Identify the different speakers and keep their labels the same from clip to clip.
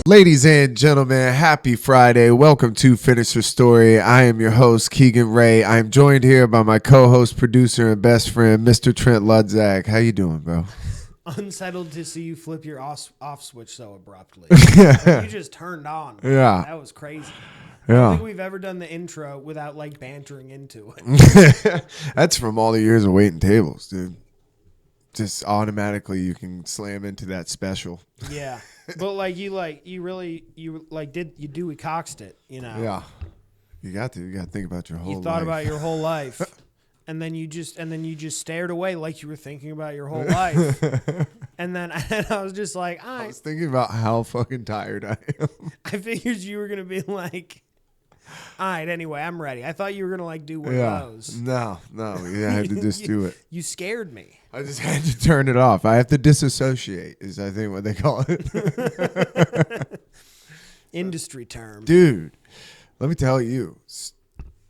Speaker 1: Ladies and gentlemen, happy Friday. Welcome to Finish Your Story. I am your host, Keegan Ray. I am joined here by my co-host, producer, and best friend, Mr. Trent Ludzak. How you doing, bro?
Speaker 2: Unsettled to see you flip your off switch so abruptly. Like, you just turned on.
Speaker 1: Yeah.
Speaker 2: That was crazy. I
Speaker 1: Yeah.
Speaker 2: don't think we've ever done the intro without like bantering into it.
Speaker 1: That's from all the years of waiting tables, dude. Just automatically you can slam into that special.
Speaker 2: Yeah. But you Dewey Coxed it, you know.
Speaker 1: Yeah. You got to think about your whole life.
Speaker 2: You thought about your whole life. And then you just stared away like you were thinking about your whole life. and then I was just like,
Speaker 1: I was thinking about how fucking tired I am.
Speaker 2: I figured you were gonna be like, all right, anyway, I'm ready. I thought you were gonna like do one of those.
Speaker 1: No, you had to just do it.
Speaker 2: You scared me.
Speaker 1: I just had to turn it off. I have to disassociate, is I think what they call it.
Speaker 2: Industry term.
Speaker 1: Dude, let me tell you.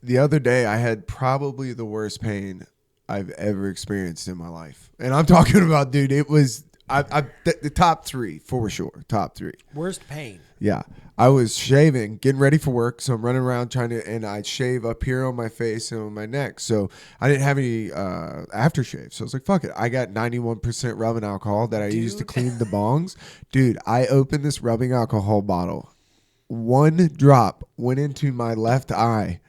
Speaker 1: The other day, I had probably the worst pain I've ever experienced in my life. And I'm talking about, dude, it was the top three, for sure. Top three.
Speaker 2: Worst pain.
Speaker 1: Yeah. I was shaving, getting ready for work. So I'm running around and I shave up here on my face and on my neck. So I didn't have any aftershave. So I was like, fuck it. I got 91% rubbing alcohol that I used to clean the bongs. Dude, I opened this rubbing alcohol bottle. One drop went into my left eye.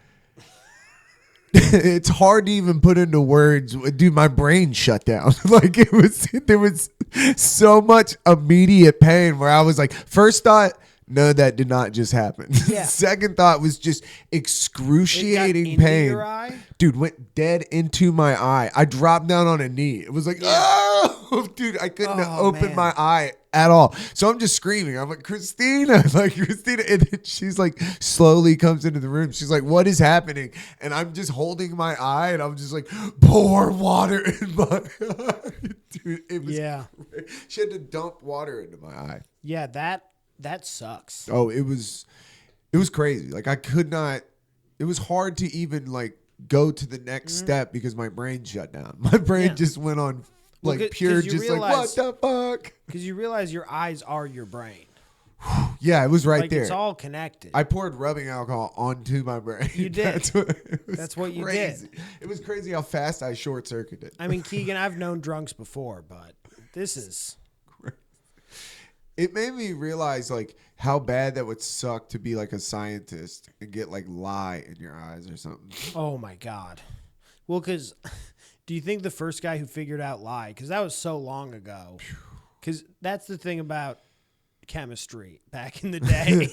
Speaker 1: It's hard to even put into words. Dude, my brain shut down. There was so much immediate pain where I was like, first thought, no, that did not just happen.
Speaker 2: Yeah.
Speaker 1: Second thought was just excruciating pain.
Speaker 2: Your eye?
Speaker 1: Dude, went dead into my eye. I dropped down on a knee. It was like, oh, dude, I couldn't open my eye at all. So I'm just screaming. I'm like, Christina. I'm like, Christina. And then she's like, slowly comes into the room. She's like, what is happening? And I'm just holding my eye and I'm just like, pour water in my eye. Dude, it was crazy. She had to dump water into my eye.
Speaker 2: Yeah, that sucks.
Speaker 1: Oh, it was crazy. Like I could not, it was hard to even like go to the next step because my brain shut down. My brain just went on like pure, just like, what the fuck?
Speaker 2: Because you realize your eyes are your brain.
Speaker 1: Yeah, it was right
Speaker 2: like
Speaker 1: there.
Speaker 2: It's all connected.
Speaker 1: I poured rubbing alcohol onto my brain.
Speaker 2: You did. That's what you did.
Speaker 1: It was crazy how fast I short circuited.
Speaker 2: I mean, Keegan, I've known drunks before, but this is...
Speaker 1: It made me realize like how bad that would suck to be like a scientist and get like lye in your eyes or something.
Speaker 2: Oh my God. Well, because do you think the first guy who figured out lye, because that was so long ago, because that's the thing about chemistry back in the day,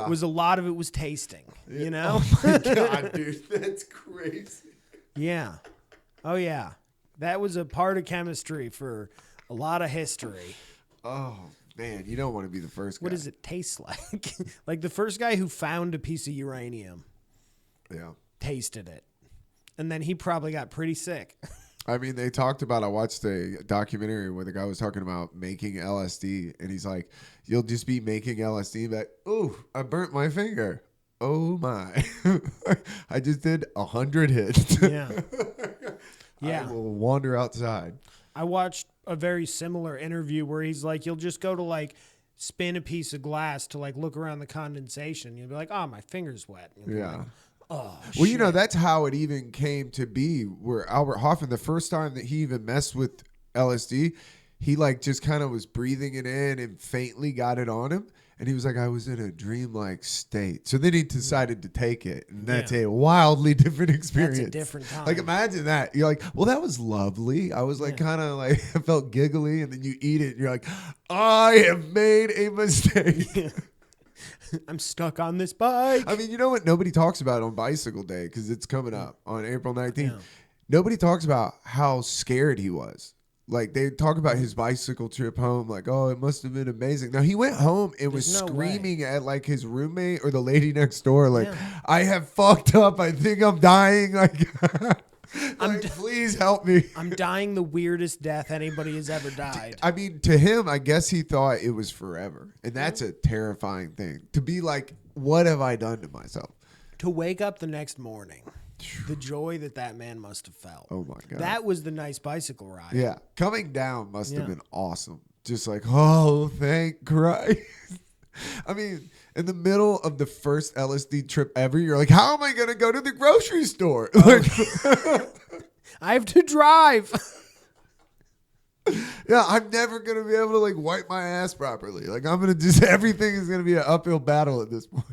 Speaker 2: was a lot of it was tasting, you know?
Speaker 1: Oh my God, dude, that's crazy.
Speaker 2: Yeah. Oh yeah. That was a part of chemistry for a lot of history.
Speaker 1: Oh, man, you don't want to be the first guy.
Speaker 2: What does it taste like? Like the first guy who found a piece of uranium.
Speaker 1: Yeah.
Speaker 2: Tasted it. And then he probably got pretty sick.
Speaker 1: I mean, they talked about, I watched a documentary where the guy was talking about making LSD. And he's like, you'll just be making LSD. But, ooh, I burnt my finger. Oh, my. I just did 100 hits.
Speaker 2: Yeah. Yeah.
Speaker 1: I will wander outside.
Speaker 2: I watched a very similar interview where he's like, you'll just go to like spin a piece of glass to like look around the condensation. You'll be like, oh, my finger's wet.
Speaker 1: Yeah.
Speaker 2: Like, oh,
Speaker 1: well,
Speaker 2: shit.
Speaker 1: you know, that's how it even came to be where Albert Hoffman, the first time that he even messed with LSD, he like just kind of was breathing it in and faintly got it on him. And he was like, I was in a dreamlike state. So then he decided to take it. And that's a wildly different experience.
Speaker 2: That's a different time.
Speaker 1: Like, imagine that. You're like, well, that was lovely. I was like, kind of like, I felt giggly. And then you eat it. And you're like, I have made a mistake.
Speaker 2: Yeah. I'm stuck on this bike.
Speaker 1: I mean, you know what nobody talks about on Bicycle Day? Because it's coming up on April 19th.
Speaker 2: Yeah.
Speaker 1: Nobody talks about how scared he was. Like, they talk about his bicycle trip home, like, oh, it must have been amazing. Now, he went home and was screaming at, like, his roommate or the lady next door, like, I have fucked up. I think I'm dying. Like, please help me.
Speaker 2: I'm dying the weirdest death anybody has ever died.
Speaker 1: I mean, to him, I guess he thought it was forever. And that's a terrifying thing. To be like, what have I done to myself?
Speaker 2: To wake up the next morning. The joy that man must have felt.
Speaker 1: Oh, my God.
Speaker 2: That was the nice bicycle ride.
Speaker 1: Yeah. Coming down must have been awesome. Just like, oh, thank Christ. I mean, in the middle of the first LSD trip ever, you're like, how am I going to go to the grocery store? Like,
Speaker 2: I have to drive.
Speaker 1: yeah, I'm never going to be able to like wipe my ass properly. Like, I'm going to just, everything is going to be an uphill battle at this point.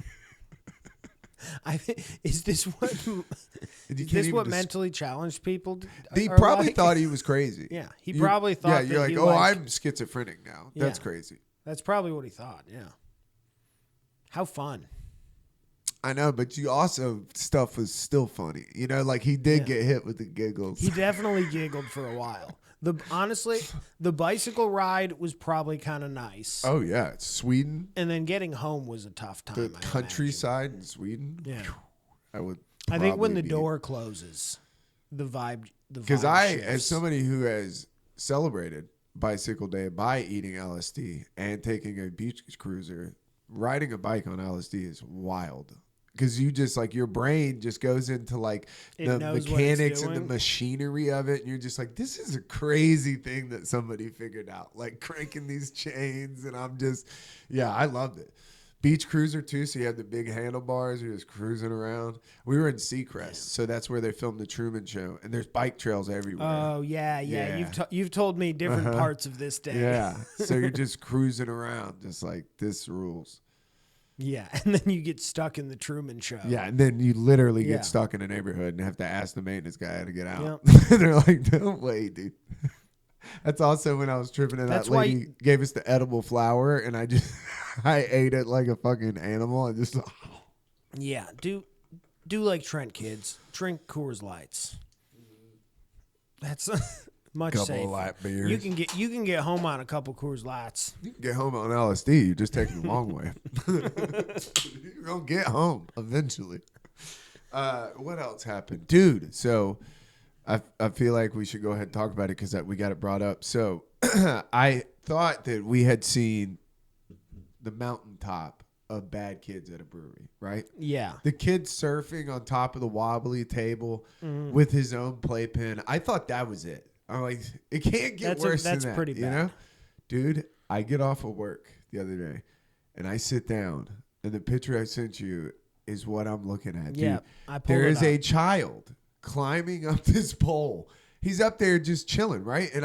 Speaker 2: Is this what mentally challenged people
Speaker 1: He
Speaker 2: are
Speaker 1: probably
Speaker 2: like?
Speaker 1: thought he was crazy.
Speaker 2: Yeah, he probably thought.
Speaker 1: Yeah, you're
Speaker 2: that
Speaker 1: like,
Speaker 2: he
Speaker 1: oh, I'm schizophrenic now. That's
Speaker 2: Yeah.
Speaker 1: crazy.
Speaker 2: That's probably what he thought. Yeah. How fun.
Speaker 1: I know, but you also stuff was still funny. You know, like he did get hit with the giggles.
Speaker 2: He definitely giggled for a while. Honestly, the bicycle ride was probably kind of nice.
Speaker 1: Oh yeah, it's Sweden.
Speaker 2: And then getting home was a tough time.
Speaker 1: The countryside in Sweden.
Speaker 2: Yeah.
Speaker 1: I would.
Speaker 2: I think when the door closes, the vibe.
Speaker 1: Because
Speaker 2: shifts.
Speaker 1: as somebody who has celebrated Bicycle Day by eating LSD and taking a beach cruiser, riding a bike on LSD is wild. Because you just like your brain just goes into like the mechanics and the machinery of it. And you're just like, this is a crazy thing that somebody figured out, like cranking these chains. And I'm just, I loved it. Beach cruiser too. So you had the big handlebars. You're just cruising around. We were in Seacrest. So that's where they filmed the Truman Show. And there's bike trails everywhere.
Speaker 2: Oh, yeah. You've told me different parts of this day.
Speaker 1: Yeah. So you're just cruising around just like this rules.
Speaker 2: Yeah, and then you get stuck in the Truman Show.
Speaker 1: Yeah, and then you literally get stuck in a neighborhood and have to ask the maintenance guy how to get out.
Speaker 2: Yep.
Speaker 1: They're like, no way, dude. That's also when I was tripping and that lady gave us the edible flower and I ate it like a fucking animal. And just
Speaker 2: Yeah, do like Trent, kids. Drink Coors Lights. That's much
Speaker 1: couple
Speaker 2: safer.
Speaker 1: Of light beers.
Speaker 2: You can get home on a couple Coors Lights.
Speaker 1: You can get home on LSD. You're just taking the long way. You're going to get home eventually. What else happened? Dude, so I feel like we should go ahead and talk about it because we got it brought up. So I thought that we had seen the mountaintop of bad kids at a brewery, right?
Speaker 2: Yeah.
Speaker 1: The kid surfing on top of the wobbly table with his own playpen. I thought that was it. I'm like, it can't get worse than that.
Speaker 2: That's pretty bad.
Speaker 1: You know? Dude, I get off of work the other day and I sit down and the picture I sent you is what I'm looking at.
Speaker 2: Yeah,
Speaker 1: dude, there is a child climbing up this pole. He's up there just chilling, right? And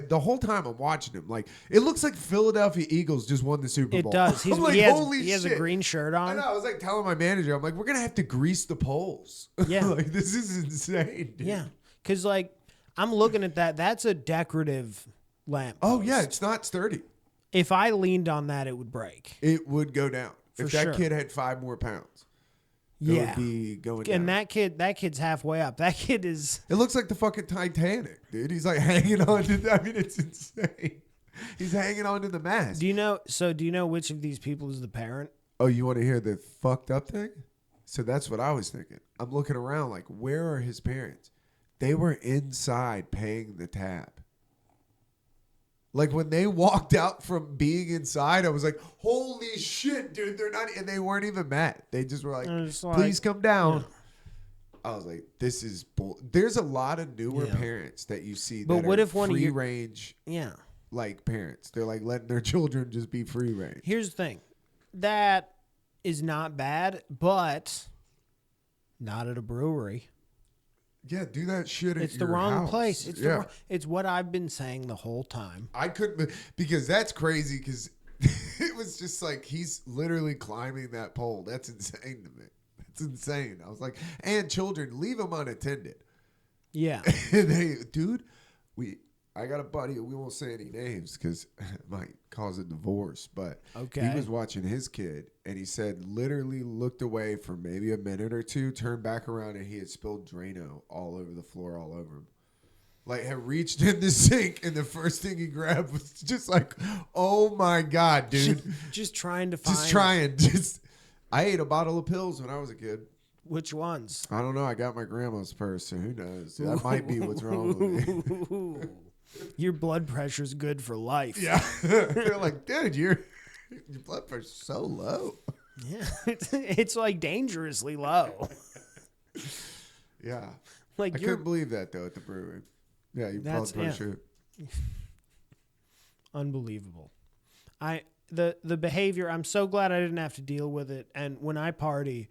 Speaker 1: the whole time I'm watching him. Like, it looks like Philadelphia Eagles just won the Super Bowl.
Speaker 2: It does.
Speaker 1: I'm like,
Speaker 2: he has a green shirt on.
Speaker 1: I know. I was like telling my manager, I'm like, we're going to have to grease the poles.
Speaker 2: Yeah.
Speaker 1: Like, this is insane, dude.
Speaker 2: Yeah. Because, like, I'm looking at that. That's a decorative lamp.
Speaker 1: Oh, yeah. It's not sturdy.
Speaker 2: If I leaned on that, it would break.
Speaker 1: It would go down. If that kid had 5 more pounds, it would be going down.
Speaker 2: And that kid's halfway up. That kid is...
Speaker 1: It looks like the fucking Titanic, dude. He's like hanging on to... I mean, it's insane. He's hanging on to the mast.
Speaker 2: Do you know which of these people is the parent?
Speaker 1: Oh, you want to hear the fucked up thing? So that's what I was thinking. I'm looking around like, where are his parents? They were inside paying the tab. Like when they walked out from being inside, I was like, holy shit, dude. They're not, and they weren't even mad. They just were like, please come down. Yeah. I was like, this is bull. There's a lot of newer parents that you see that are free range.
Speaker 2: Yeah.
Speaker 1: Like parents. They're like letting their children just be free range.
Speaker 2: Here's the thing. That is not bad, but not at a brewery.
Speaker 1: Yeah, do that shit at
Speaker 2: It's the
Speaker 1: your
Speaker 2: wrong
Speaker 1: house.
Speaker 2: place. It's what I've been saying the whole time.
Speaker 1: I couldn't, because that's crazy because it was just like he's literally climbing that pole. That's insane to me. That's insane. I was like, and children, leave them unattended.
Speaker 2: Yeah.
Speaker 1: Dude, I got a buddy, we won't say any names because it might cause a divorce, but he was watching his kid and he said literally looked away for maybe a minute or two, turned back around and he had spilled Drano all over the floor, all over him. Like had reached in the sink and the first thing he grabbed was just like, oh my God, dude.
Speaker 2: Just trying to find.
Speaker 1: I ate a bottle of pills when I was a kid.
Speaker 2: Which ones?
Speaker 1: I don't know. I got my grandma's purse, so who knows? That might be what's wrong with me.
Speaker 2: Your blood pressure's good for life.
Speaker 1: Yeah. They're like, dude, your blood pressure's so low.
Speaker 2: Yeah. It's like dangerously low.
Speaker 1: Yeah.
Speaker 2: Like
Speaker 1: I couldn't believe that, though, at the brewery. Yeah, your blood pressure.
Speaker 2: Unbelievable. the behavior, I'm so glad I didn't have to deal with it. And when I party,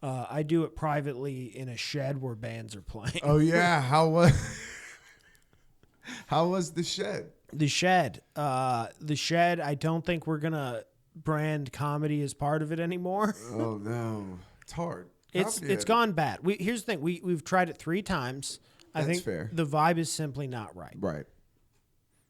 Speaker 2: I do it privately in a shed where bands are playing.
Speaker 1: Oh yeah, how was the shed?
Speaker 2: The shed. I don't think we're gonna brand comedy as part of it anymore.
Speaker 1: Oh no, it's hard.
Speaker 2: It's gone bad. Here's the thing. We've tried it 3 times. I think
Speaker 1: fair.
Speaker 2: the vibe is simply not right.
Speaker 1: Right.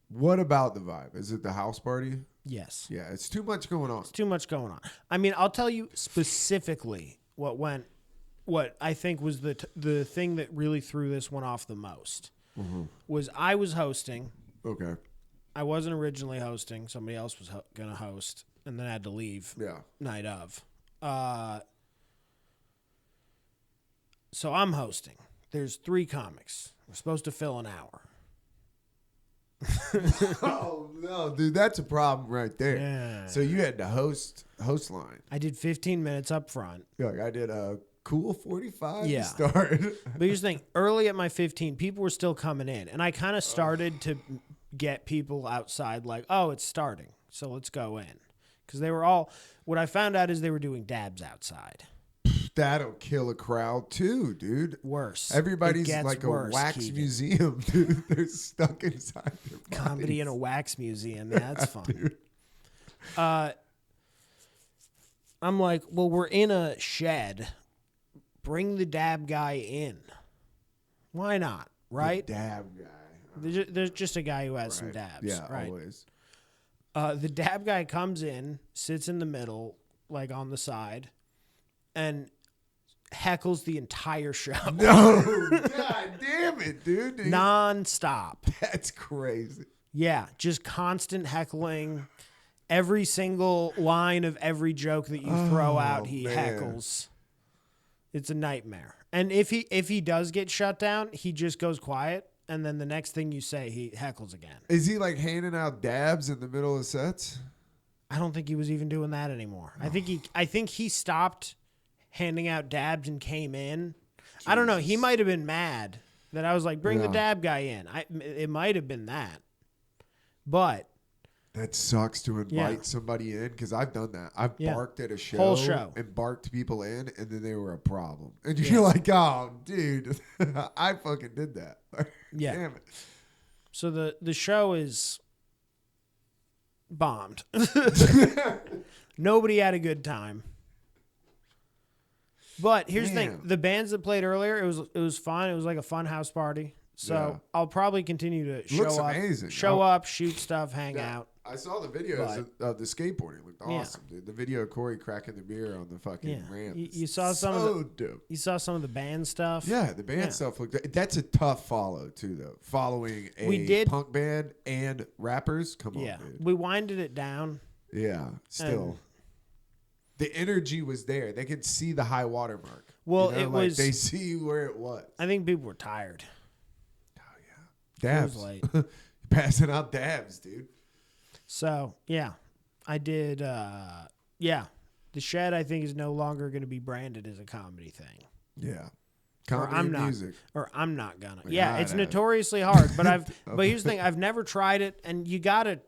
Speaker 1: What about the vibe? Is it the house party?
Speaker 2: Yes.
Speaker 1: Yeah, it's too much going on.
Speaker 2: It's too much going on. I mean, I'll tell you specifically what I think was the thing that really threw this one off the most.
Speaker 1: Mm-hmm.
Speaker 2: Was I was hosting.
Speaker 1: Okay.
Speaker 2: I wasn't originally hosting. Somebody else was going to host, and then I had to leave.
Speaker 1: Yeah.
Speaker 2: Night of. So I'm hosting. There's 3 comics. We're supposed to fill an hour.
Speaker 1: Oh no, dude, that's a problem right there.
Speaker 2: Yeah.
Speaker 1: So you had to host line.
Speaker 2: I did 15 minutes up front.
Speaker 1: Like I did a cool 45
Speaker 2: Yeah.
Speaker 1: to start.
Speaker 2: But here's the thing. Early at my 15, people were still coming in. And I kind of started to get people outside like, oh, it's starting. So let's go in. Because they were all, what I found out is they were doing dabs outside.
Speaker 1: That'll kill a crowd too, dude.
Speaker 2: Worse.
Speaker 1: Everybody's like a wax
Speaker 2: Keegan.
Speaker 1: museum, dude. They're stuck inside their bodies.
Speaker 2: Comedy in a wax museum. That's fun.
Speaker 1: Dude.
Speaker 2: I'm like, well, we're in a shed. Bring the dab guy in. Why not? Right?
Speaker 1: The dab guy.
Speaker 2: There's just a guy who has some
Speaker 1: Right.
Speaker 2: dabs.
Speaker 1: Yeah,
Speaker 2: right?
Speaker 1: always.
Speaker 2: The dab guy comes in, sits in the middle, like on the side, and heckles the entire show.
Speaker 1: No, god damn it, dude.
Speaker 2: Non-stop.
Speaker 1: That's crazy.
Speaker 2: Yeah, just constant heckling. Every single line of every joke that you throw out, he
Speaker 1: man.
Speaker 2: heckles. It's a nightmare. And if he does get shut down, he just goes quiet, and then the next thing you say, he heckles again.
Speaker 1: Is he like handing out dabs in the middle of sets?
Speaker 2: I don't think he was even doing that anymore. I think he stopped handing out dabs and came in. Jesus. I don't know. He might have been mad that I was like, bring the dab guy in. It might have been that. But
Speaker 1: that sucks to invite somebody in because I've done that. I've barked at a show,
Speaker 2: whole show
Speaker 1: and barked people in, and then they were a problem. And you're like, oh, dude, I fucking did that.
Speaker 2: Yeah.
Speaker 1: Damn it.
Speaker 2: So the show is bombed. Nobody had a good time. But here's the thing: the bands that played earlier, it was fun. It was like a fun house party. So I'll probably continue to show up, shoot stuff, hang out.
Speaker 1: I saw the videos of the skateboarding. It looked awesome, dude. The video of Corey cracking the beer on the fucking ramp.
Speaker 2: You saw
Speaker 1: dope.
Speaker 2: You saw some of the band stuff.
Speaker 1: Yeah, the band stuff looked. That's a tough follow too, though. Following punk band and rappers. Come on, dude.
Speaker 2: We winded it down.
Speaker 1: Yeah, still. The energy was there. They could see the high water mark.
Speaker 2: Well,
Speaker 1: it was. They see where it was.
Speaker 2: I think people were tired.
Speaker 1: Oh yeah, dabs.
Speaker 2: Late.
Speaker 1: Passing out dabs, dude.
Speaker 2: So yeah, I did. The shed I think is no longer going to be branded as a comedy thing.
Speaker 1: Yeah, comedy music.
Speaker 2: I'm not gonna. Yeah, it's notoriously hard. But But here's the thing: I've never tried it, and you gotta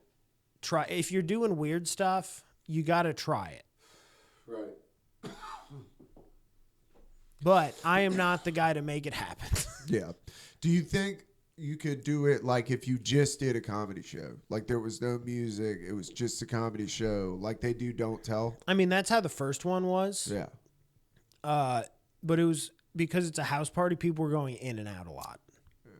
Speaker 2: try. If you're doing weird stuff, you gotta try it.
Speaker 1: Right.
Speaker 2: But I am not the guy to make it happen.
Speaker 1: Yeah. Do you think you could do it like if you just did a comedy show? Like there was no music, it was just a comedy show, like they do Don't Tell?
Speaker 2: I mean, that's how the first one was.
Speaker 1: Yeah.
Speaker 2: But it was because it's a house party, people were going in and out a lot. Yeah.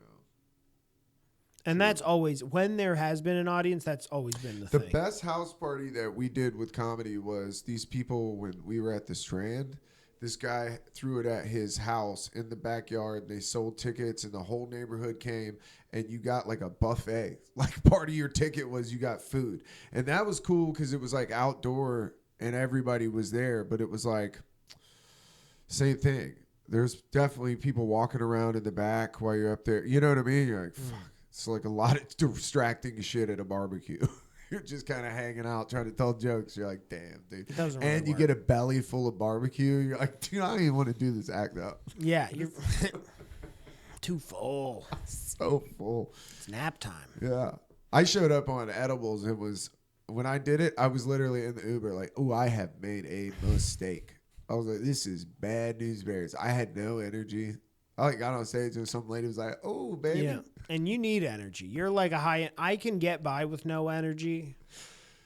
Speaker 2: And that's always, when there has been an audience, that's always been the thing.
Speaker 1: The best house party that we did with comedy was these people when we were at the Strand. This guy threw it at his house in the backyard. They sold tickets, and the whole neighborhood came, and you got like a buffet. Like part of your ticket was you got food. And that was cool because it was like outdoor, and everybody was there. But it was like, same thing. There's definitely people walking around in the back while you're up there. You know what I mean? You're like, fuck. It's like a lot of distracting shit at a barbecue. You're just kind of hanging out, trying to tell jokes. You're like, damn, dude. And you get a belly full of barbecue. You're like, dude, I don't even want to do this act up.
Speaker 2: Yeah, you're too full.
Speaker 1: So full.
Speaker 2: It's nap time.
Speaker 1: Yeah. I showed up on edibles. It was when I did it, I was literally in the Uber like, oh, I have made a mistake. I was like, this is bad news bears. I had no energy. I like got on stage and some lady was like, oh, baby.
Speaker 2: Yeah. And you need energy. You're like a high. I can get by with no energy.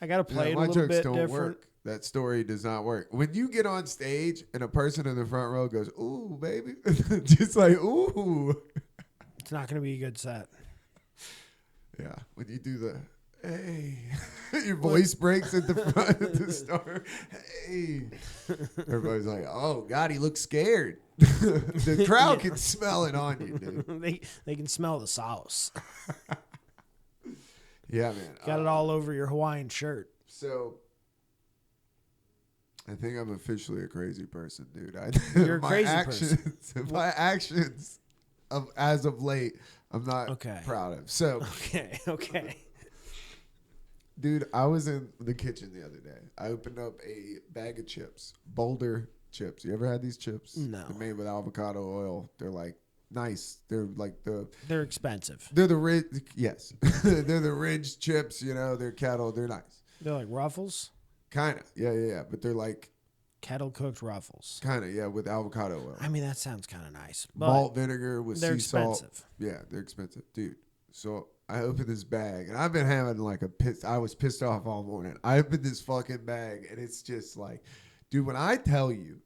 Speaker 2: I got to play it a
Speaker 1: my
Speaker 2: little
Speaker 1: jokes
Speaker 2: bit
Speaker 1: don't
Speaker 2: different.
Speaker 1: work. That story does not work. When you get on stage and a person in the front row goes, ooh, baby, just like, ooh.
Speaker 2: It's not going to be a good set.
Speaker 1: Yeah. When you do the, hey, your voice breaks at the front of the store. Hey. Everybody's like, oh, God, he looks scared. The crowd can smell it on you, dude.
Speaker 2: They can smell the sauce.
Speaker 1: Yeah, man.
Speaker 2: Got it all over your Hawaiian shirt.
Speaker 1: So, I think I'm officially a crazy person, dude.
Speaker 2: You're a crazy person.
Speaker 1: My actions, as of late, I'm not proud of. So,
Speaker 2: okay.
Speaker 1: Dude, I was in the kitchen the other day. I opened up a bag of chips, Boulder chips. You ever had these chips?
Speaker 2: No.
Speaker 1: They're made with avocado oil. They're like nice. They're like
Speaker 2: They're expensive.
Speaker 1: They're the Ridge. Yes, they're the Ridge chips. You know, they're kettle. They're nice.
Speaker 2: They're like Ruffles.
Speaker 1: Kind of. Yeah. But they're like
Speaker 2: kettle cooked Ruffles.
Speaker 1: Kind of. Yeah, with avocado oil.
Speaker 2: I mean, that sounds kind of nice. But
Speaker 1: malt vinegar with sea salt.
Speaker 2: They're expensive.
Speaker 1: Yeah, they're expensive, dude. So I opened this bag, and I've been having like I was pissed off all morning. I opened this fucking bag, and it's just like, dude, when I tell you,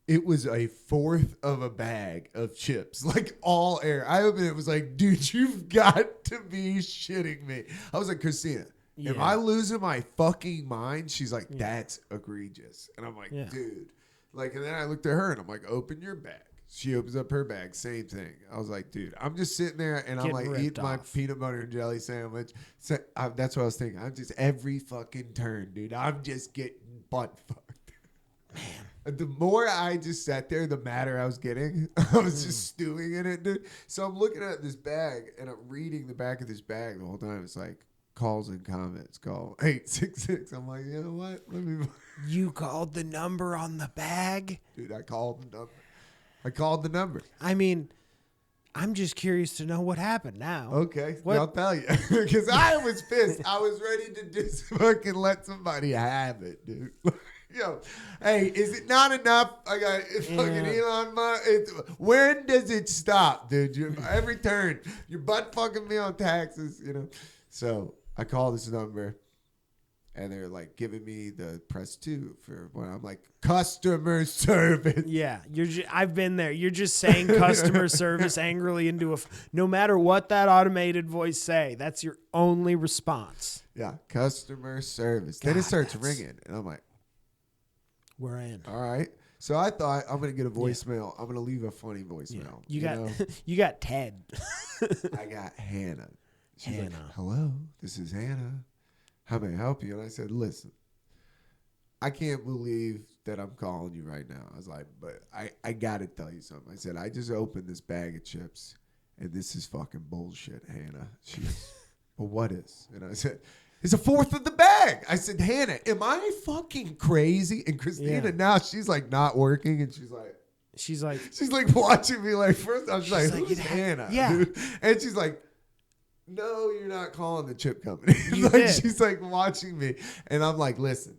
Speaker 1: it was a fourth of a bag of chips, like all air. I opened it, it was like, dude, you've got to be shitting me. I was like, Christina, am I losing my fucking mind? She's like, that's egregious. And I'm like, dude. Like, and then I looked at her, and I'm like, open your bag. She opens up her bag, same thing. I was like, dude, I'm just sitting there and I'm like eating my peanut butter and jelly sandwich. So that's what I was thinking. I'm just every fucking turn, dude. I'm just getting butt fucked. Man. The more I just sat there, the madder I was getting. I was just stewing in it, dude. So I'm looking at this bag and I'm reading the back of this bag the whole time. It's like calls and comments, call 866. I'm like, you know what? Let me.
Speaker 2: You called the number on the bag?
Speaker 1: Dude, I called the number.
Speaker 2: I mean, I'm just curious to know what happened now.
Speaker 1: Okay, I'll tell you. Because I was pissed. I was ready to just fucking let somebody have it, dude. Yo, hey, is it not enough? I got fucking Elon Musk. When does it stop, dude? Every turn, you're butt fucking me on taxes, you know. So I call this number. And they're like giving me the press 2 for when I'm like customer service.
Speaker 2: Yeah, I've been there. You're just saying customer service angrily into no matter what that automated voice say, that's your only response.
Speaker 1: Yeah, customer service. Then it starts ringing, and I'm like,
Speaker 2: we're in.
Speaker 1: All right. So I thought I'm gonna get a voicemail. I'm gonna leave a funny voicemail.
Speaker 2: Yeah. You got Ted.
Speaker 1: I got Hannah. She's like, hello, this is Hannah. How may I help you? And I said, listen, I can't believe that I'm calling you right now. I was like, but I got to tell you something. I said, I just opened this bag of chips, and this is fucking bullshit, Hannah. She goes, well, what is? And I said, it's a fourth of the bag. I said, Hannah, am I fucking crazy? And Christina, now she's like not working, and she's like watching me like, first I was like, who's Hannah?
Speaker 2: Yeah.
Speaker 1: Dude? And she's like, no, you're not calling the chip company. She's like watching me. And I'm like, listen,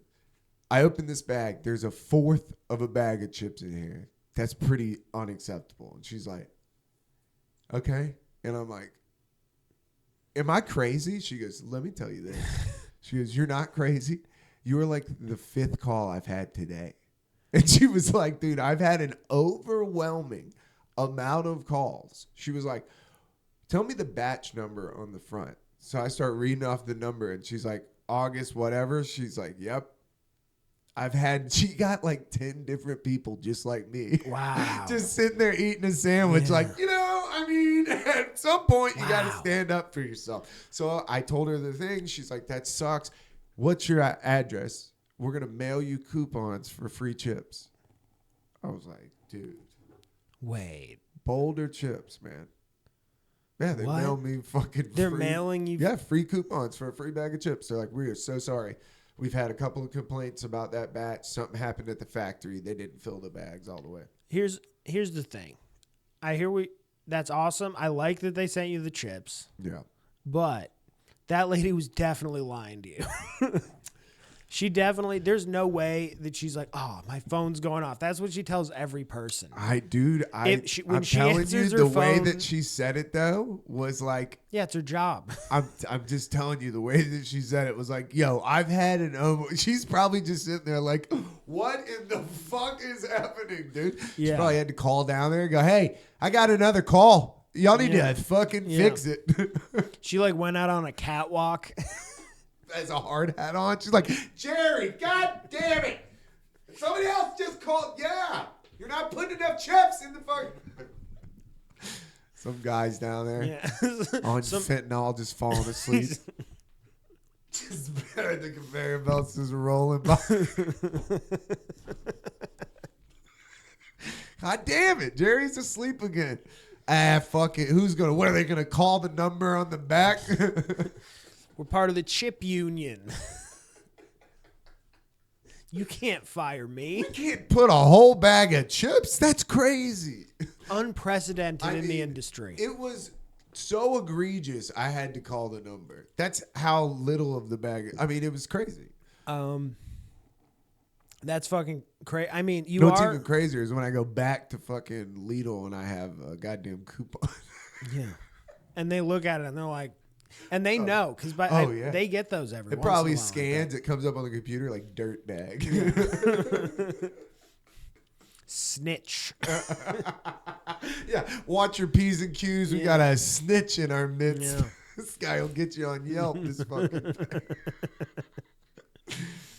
Speaker 1: I opened this bag. There's a fourth of a bag of chips in here. That's pretty unacceptable. And she's like, okay. And I'm like, am I crazy? She goes, let me tell you this. She goes, you're not crazy. You were like the 5th call I've had today. And she was like, dude, I've had an overwhelming amount of calls. She was like, tell me the batch number on the front. So I start reading off the number, and she's like, August, whatever. She's like, yep. She got like 10 different people just like me.
Speaker 2: Wow.
Speaker 1: Just sitting there eating a sandwich like, I mean, at some point you got to stand up for yourself. So I told her the thing. She's like, that sucks. What's your address? We're going to mail you coupons for free chips. I was like, dude.
Speaker 2: Wait.
Speaker 1: Boulder chips, man. Yeah, they mailed me fucking
Speaker 2: They're mailing you?
Speaker 1: Yeah, free coupons for a free bag of chips. They're like, we are so sorry. We've had a couple of complaints about that batch. Something happened at the factory. They didn't fill the bags all the way.
Speaker 2: Here's the thing. That's awesome. I like that they sent you the chips.
Speaker 1: Yeah.
Speaker 2: But that lady was definitely lying to you. She definitely, there's no way that she's like, oh, my phone's going off. That's what she tells every person.
Speaker 1: I'm telling you,
Speaker 2: answers her
Speaker 1: the way
Speaker 2: phone-
Speaker 1: that she said it though was like,
Speaker 2: Yeah, it's her job.
Speaker 1: I'm just telling you, the way that she said it was like, yo, I've had she's probably just sitting there like, what in the fuck is happening, dude? She
Speaker 2: Yeah.
Speaker 1: probably had to call down there and go, hey, I got another call. Y'all need
Speaker 2: Yeah.
Speaker 1: to fucking
Speaker 2: Yeah.
Speaker 1: fix it.
Speaker 2: She like went out on a catwalk.
Speaker 1: Has a hard hat on. She's like, Jerry, god damn it. Somebody else just called. Yeah. You're not putting enough chips in the fucking. Some guys down there on fentanyl just falling asleep. Just the conveyor belts just rolling by. God damn it. Jerry's asleep again. Fuck it. What are they going to call the number on the back?
Speaker 2: We're part of the chip union. You can't fire me.
Speaker 1: We can't put a whole bag of chips. That's crazy.
Speaker 2: Unprecedented in the industry.
Speaker 1: It was so egregious. I had to call the number. That's how little of the bag. I mean, it was crazy.
Speaker 2: That's fucking crazy. I mean,
Speaker 1: What's even crazier is when I go back to fucking Lidl and I have a goddamn coupon.
Speaker 2: Yeah. And they look at it and they're like, and they know because they get those every.
Speaker 1: It
Speaker 2: once
Speaker 1: probably
Speaker 2: in a while
Speaker 1: scans. It comes up on the computer like dirt bag.
Speaker 2: Snitch.
Speaker 1: Yeah, watch your P's and Q's. We got a snitch in our midst.
Speaker 2: Yeah.
Speaker 1: This guy will get you on Yelp. This fucking.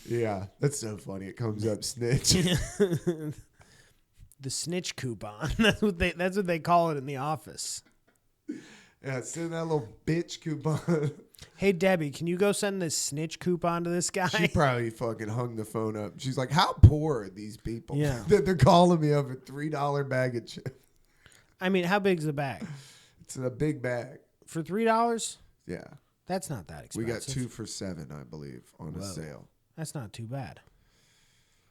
Speaker 1: Yeah, that's so funny. It comes up snitch.
Speaker 2: The snitch coupon. That's what they call it in the office.
Speaker 1: Yeah, send that little bitch coupon.
Speaker 2: Hey Debbie, can you go send this snitch coupon to this guy?
Speaker 1: She probably fucking hung the phone up. She's like, how poor are these people?
Speaker 2: Yeah.
Speaker 1: That they're calling me over $3 bag of chips.
Speaker 2: I mean, how big's the bag?
Speaker 1: It's a big bag.
Speaker 2: For $3?
Speaker 1: Yeah.
Speaker 2: That's not that expensive.
Speaker 1: We got 2 for $7, I believe, on a sale.
Speaker 2: That's not too bad.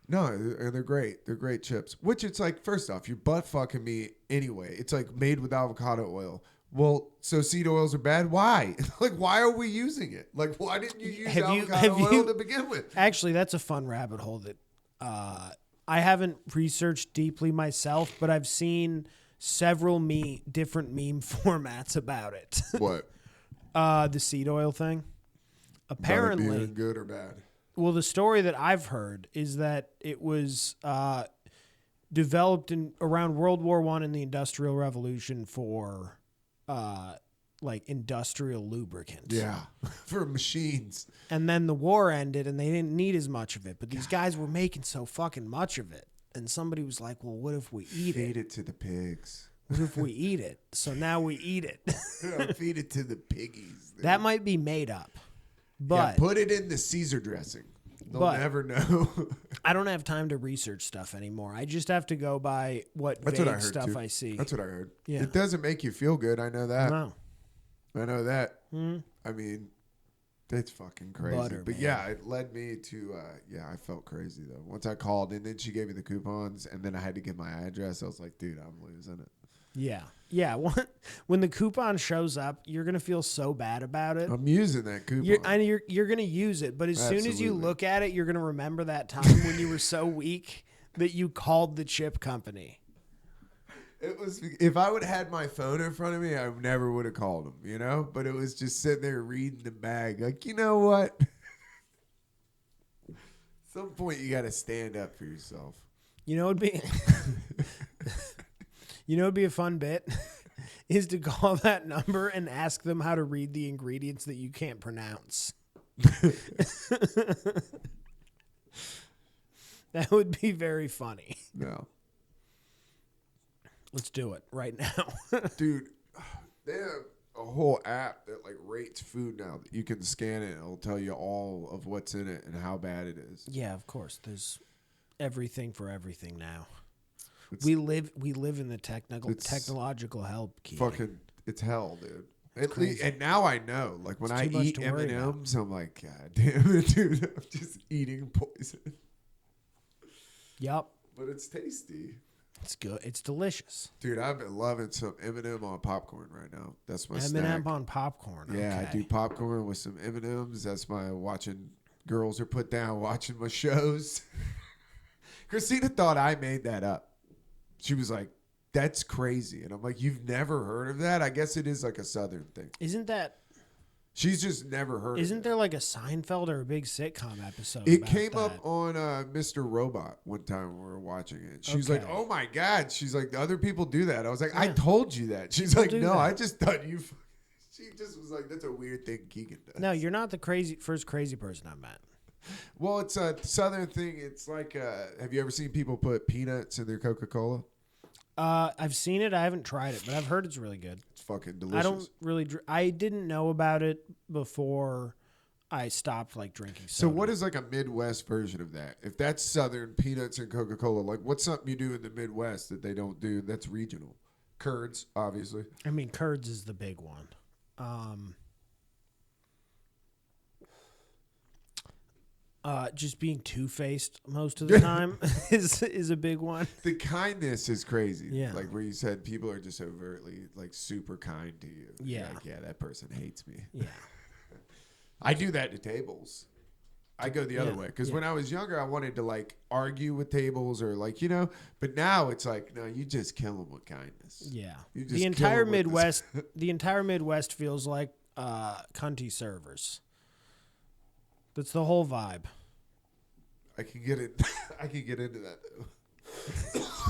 Speaker 1: No, and they're great. They're great chips. Which it's like, first off, you're butt fucking me anyway. It's like made with avocado oil. Well, so seed oils are bad? Why? Like, why are we using it? Like, why didn't you use avocado oil to begin with?
Speaker 2: Actually, that's a fun rabbit hole that I haven't researched deeply myself, but I've seen several different meme formats about it.
Speaker 1: What?
Speaker 2: The seed oil thing. Apparently,
Speaker 1: about it being good or bad?
Speaker 2: Well, the story that I've heard is that it was developed around World War I and the Industrial Revolution for like industrial lubricant.
Speaker 1: Yeah, for machines.
Speaker 2: And then the war ended and they didn't need as much of it, but these guys were making so fucking much of it. And somebody was like, well, what if we eat it?
Speaker 1: Feed it to the pigs.
Speaker 2: What if we eat it? So now we eat it.
Speaker 1: Feed it to the piggies.
Speaker 2: That might be made up. But
Speaker 1: put it in the Caesar dressing. They'll never know.
Speaker 2: I don't have time to research stuff anymore. I just have to go by vague stuff I see.
Speaker 1: That's what I heard.
Speaker 2: Yeah.
Speaker 1: It doesn't make you feel good. I know that.
Speaker 2: No.
Speaker 1: I know that. I mean, it's fucking crazy.
Speaker 2: Butter,
Speaker 1: but
Speaker 2: man.
Speaker 1: yeah, it led me to, I felt crazy though. Once I called and then she gave me the coupons and then I had to give my address. I was like, dude, I'm losing it.
Speaker 2: Yeah. Yeah. When the coupon shows up, you're going to feel so bad about it.
Speaker 1: I'm using that coupon.
Speaker 2: You're going to use it. But as soon as you look at it, you're going to remember that time when you were so weak that you called the chip company.
Speaker 1: It was, if I would have had my phone in front of me, I never would have called them, you know? But it was just sitting there reading the bag. Like, you know what? At some point, you got to stand up for yourself.
Speaker 2: You know, it'd be a fun bit is to call that number and ask them how to read the ingredients that you can't pronounce. That would be very funny.
Speaker 1: No.
Speaker 2: Let's do it right now.
Speaker 1: Dude, they have a whole app that like rates food now that you can scan it and it'll tell you all of what's in it and how bad it is.
Speaker 2: Yeah, of course. There's everything for everything now. We live in the technological help. Keegan.
Speaker 1: Fucking, it's hell, dude. At least, and now I know. Like when I eat M&Ms, I'm like, God damn it, dude. I'm just eating poison.
Speaker 2: Yep.
Speaker 1: But it's tasty.
Speaker 2: It's good. It's delicious.
Speaker 1: Dude, I've been loving some M&M on popcorn right now. That's my snack.
Speaker 2: M&M on popcorn.
Speaker 1: Yeah,
Speaker 2: okay.
Speaker 1: I do popcorn with some M&Ms. That's my watching girls are put down watching my shows. Christina thought I made that up. She was like, that's crazy. And I'm like, you've never heard of that? I guess it is like a Southern thing.
Speaker 2: Isn't that...
Speaker 1: She's just never heard of it.
Speaker 2: Isn't there like a Seinfeld or a big sitcom episode
Speaker 1: It
Speaker 2: about
Speaker 1: came
Speaker 2: that?
Speaker 1: up on Mr. Robot one time when we were watching it. She was
Speaker 2: Okay.
Speaker 1: like, oh my God. She's like, other people do that. I was like,
Speaker 2: Yeah.
Speaker 1: I told you that. She's
Speaker 2: People
Speaker 1: like,
Speaker 2: do
Speaker 1: no,
Speaker 2: that.
Speaker 1: I just thought you... She just was like, that's a weird thing Keegan does.
Speaker 2: No, you're not the first crazy person I met.
Speaker 1: Well, it's a Southern thing. It's like, have you ever seen people put peanuts in their Coca-Cola?
Speaker 2: I've seen it. I haven't tried it, but I've heard it's really good.
Speaker 1: It's fucking delicious.
Speaker 2: I don't really... I didn't know about it before I stopped like drinking
Speaker 1: So
Speaker 2: soda.
Speaker 1: what is like a Midwest version of that? If that's Southern, peanuts and Coca-Cola, like what's something you do in the Midwest that they don't do that's regional? Curds, obviously.
Speaker 2: I mean, curds is the big one. Just being two-faced most of the time is a big one.
Speaker 1: The kindness is crazy.
Speaker 2: Yeah.
Speaker 1: Like where you said people are just overtly like super kind to you.
Speaker 2: Yeah.
Speaker 1: You're like, yeah, that person hates me.
Speaker 2: Yeah.
Speaker 1: I do that to tables. I go the other way. Because when I was younger, I wanted to like argue with tables or like, you know, but now it's like, no, you just kill them with kindness.
Speaker 2: Yeah.
Speaker 1: You just
Speaker 2: The
Speaker 1: kill
Speaker 2: entire
Speaker 1: 'em with this.
Speaker 2: Midwest, the entire Midwest feels like cunty servers. That's the whole vibe.
Speaker 1: I can get it. I can get into that though.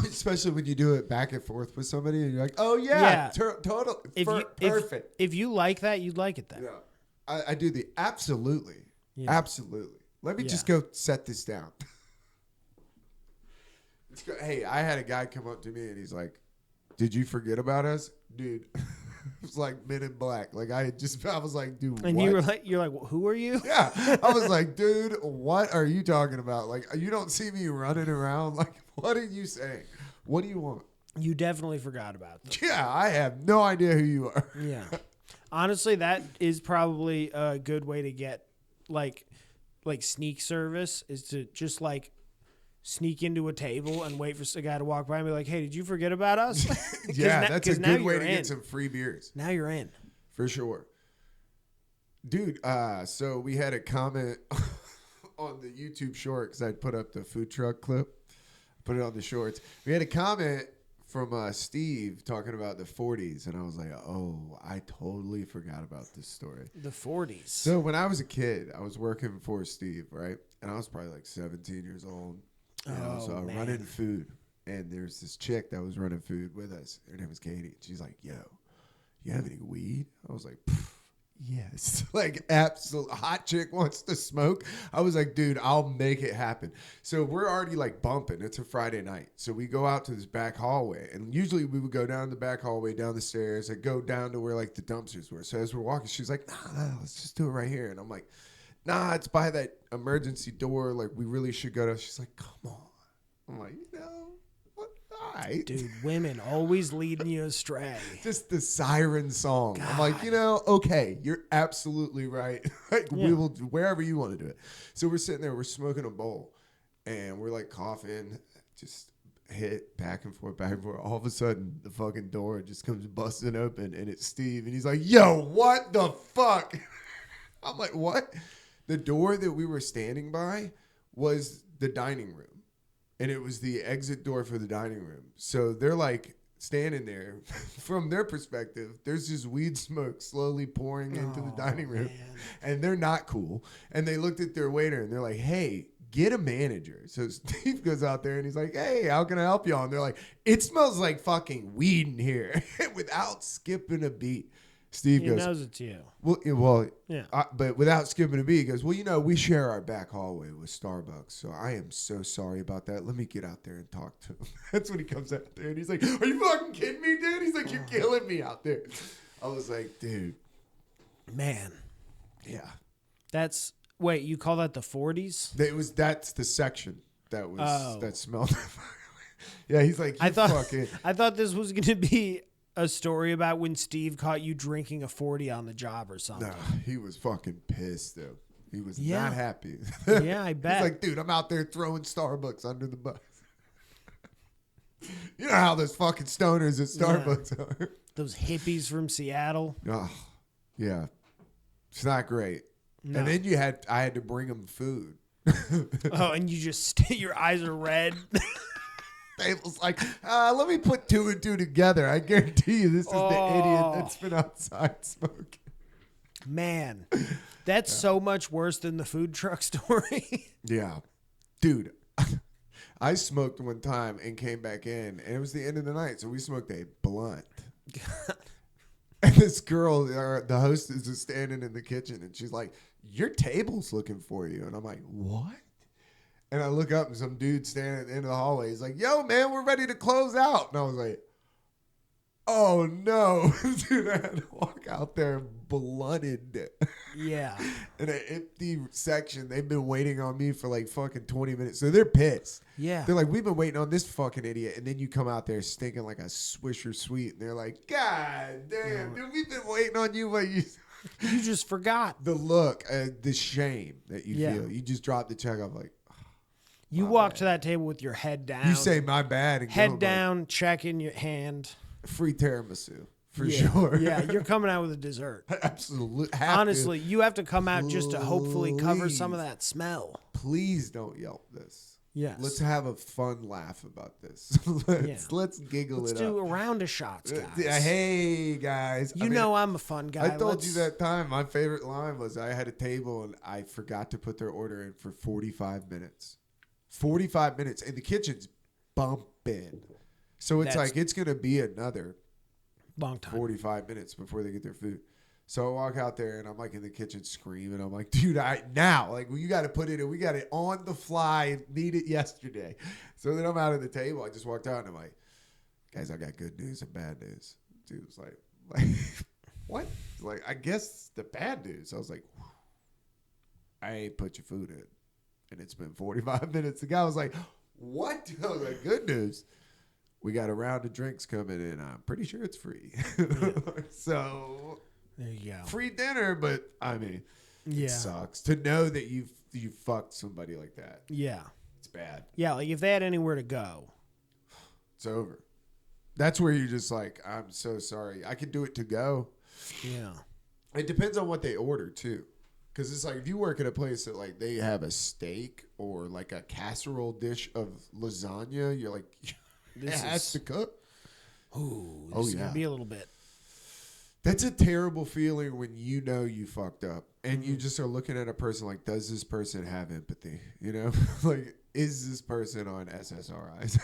Speaker 1: Especially when you do it back and forth with somebody and you're like, oh yeah. Total. Perfect.
Speaker 2: If you like that, you'd like it then.
Speaker 1: Yeah. I do the absolutely.
Speaker 2: Yeah.
Speaker 1: Absolutely. Let me just go set this down. Hey, I had a guy come up to me and he's like, did you forget about us? Dude, it was like Men in Black. Like I was like, dude,
Speaker 2: And
Speaker 1: what?
Speaker 2: you're like, well, who are you?
Speaker 1: Yeah. I was like, dude, what are you talking about? Like, you don't see me running around. Like, what are you saying? What do you want?
Speaker 2: You definitely forgot about them.
Speaker 1: Yeah, I have no idea who you are.
Speaker 2: Yeah. Honestly, that is probably a good way to get like sneak service is to just like sneak into a table and wait for a guy to walk by and be like, hey, did you forget about us?
Speaker 1: Yeah, that's a good way to
Speaker 2: in.
Speaker 1: get some free beers.
Speaker 2: Now you're in.
Speaker 1: For sure. Dude, so we had a comment on the YouTube short because I put up the food truck clip. Put it on the shorts. We had a comment from Steve talking about the 40s, and I was like, oh, I totally forgot about this story.
Speaker 2: The 40s.
Speaker 1: So when I was a kid, I was working for Steve, right? And I was probably like 17 years old. So I'm running food, and there's this chick that was running food with us. Her name was Katie. She's like, yo, you have any weed? I was like, yes. Like, absolute hot chick wants to smoke. I was like, dude, I'll make it happen. So we're already like bumping. It's a Friday night. So we go out to this back hallway. And usually we would go down the back hallway, down the stairs, and go down to where like the dumpsters were. So as we're walking, she's like, nah, let's just do it right here. And I'm like, nah, it's by that emergency door. Like, we really should go to. She's like, come on. I'm like, what? All right.
Speaker 2: Dude, women always leading you astray.
Speaker 1: Just the siren song.
Speaker 2: God.
Speaker 1: I'm like, okay, you're absolutely right. Like, we will, wherever you want to do it. So we're sitting there, we're smoking a bowl, and we're like coughing, just hit back and forth, back and forth. All of a sudden, the fucking door just comes busting open, and it's Steve, and he's like, yo, what the fuck? I'm like, what? The door that we were standing by was the dining room. And it was the exit door for the dining room. So they're like standing there. From their perspective, there's just weed smoke slowly pouring into the dining room.
Speaker 2: Man.
Speaker 1: And they're not cool. And they looked at their waiter and they're like, hey, get a manager. So Steve goes out there and he's like, hey, how can I help y'all? And they're like, it smells like fucking weed in here. Without skipping a beat. Steve goes,
Speaker 2: He knows it's you.
Speaker 1: Well,
Speaker 2: Yeah.
Speaker 1: But without skipping a beat, he goes, well, we share our back hallway with Starbucks, so I am so sorry about that. Let me get out there and talk to him. That's when he comes out there, and he's like, are you fucking kidding me, dude? He's like, you're killing me out there. I was like, dude.
Speaker 2: Man.
Speaker 1: Yeah.
Speaker 2: Wait, you call that the 40s?
Speaker 1: That's the section that was
Speaker 2: Oh.
Speaker 1: that smelled. Yeah, he's like,
Speaker 2: I thought this was going to be a story about when Steve caught you drinking a 40 on the job or something.
Speaker 1: No, he was fucking pissed, though. He was
Speaker 2: Yeah.
Speaker 1: not happy.
Speaker 2: Yeah, I bet.
Speaker 1: He's like, dude, I'm out there throwing Starbucks under the bus. You know how those fucking stoners at Starbucks are.
Speaker 2: Those hippies from Seattle.
Speaker 1: Oh, yeah. It's not great.
Speaker 2: No.
Speaker 1: And then I had to bring them food.
Speaker 2: Oh, and you just your eyes are red.
Speaker 1: Table's like, let me put 2 and 2 together. I guarantee you, this is the idiot that's been outside smoking.
Speaker 2: Man, that's so much worse than the food truck story.
Speaker 1: Yeah, dude. I smoked one time and came back in, and it was the end of the night, so we smoked a blunt. God. And this girl, the host, is just standing in the kitchen, and she's like, "Your table's looking for you." And I'm like, "What?" And I look up, and some dude standing at the end of the hallway. He's like, "Yo, man, we're ready to close out." And I was like, "Oh no, dude!" I had to walk out there blunted.
Speaker 2: Yeah.
Speaker 1: In an empty section. They've been waiting on me for like fucking 20 minutes. So they're pissed.
Speaker 2: Yeah.
Speaker 1: They're like, "We've been waiting on this fucking idiot." And then you come out there stinking like a Swisher Sweet. And they're like, "God damn, dude, we've been waiting on you." But you
Speaker 2: just forgot.
Speaker 1: The look, the shame that you
Speaker 2: Yeah.
Speaker 1: feel. You just drop the check off like,
Speaker 2: you walk to that table with your head down.
Speaker 1: you say "my bad" and
Speaker 2: head down, check in your hand.
Speaker 1: Free tiramisu. For sure.
Speaker 2: Yeah, you're coming out with a dessert.
Speaker 1: Absolutely.
Speaker 2: Honestly, you have to come out just to hopefully cover some of that smell.
Speaker 1: Please don't Yelp this.
Speaker 2: Yes.
Speaker 1: Let's have a fun laugh about this. Let's giggle
Speaker 2: Let's
Speaker 1: it
Speaker 2: do
Speaker 1: up.
Speaker 2: a round of shots, guys.
Speaker 1: Hey, guys.
Speaker 2: You know I'm a fun guy.
Speaker 1: I told you that time. My favorite line was I had a table and I forgot to put their order in for 45 minutes. 45 minutes. And the kitchen's bumping. So it's like it's going to be another
Speaker 2: long time.
Speaker 1: 45 minutes before they get their food. So I walk out there and I'm like in the kitchen screaming. I'm like, "Dude, you got to put it in. We got it on the fly. Need it yesterday." So then I'm out at the table. I just walked out and I'm like, "Guys, I got good news and bad news." Dude was like, "What?" Like, "I guess the bad news." I was like, "Whew. I ain't put your food in. And it's been 45 minutes." The guy was like, "What?" I was like, "Good news. We got a round of drinks coming in. I'm pretty sure it's free." So
Speaker 2: there you go.
Speaker 1: Free dinner, but I mean,
Speaker 2: it
Speaker 1: sucks to know that you fucked somebody like that.
Speaker 2: Yeah.
Speaker 1: It's bad.
Speaker 2: Yeah, like if they had anywhere to go.
Speaker 1: It's over. That's where you're just like, "I'm so sorry. I can do it to go."
Speaker 2: Yeah.
Speaker 1: It depends on what they order too. Because it's like if you work at a place that like they have a steak or like a casserole dish of lasagna, you're like, "This has to cook."
Speaker 2: Ooh, this is gonna be a little bit.
Speaker 1: That's a terrible feeling when you know you fucked up and you just are looking at a person like, does this person have empathy? You know, like, is this person on SSRIs?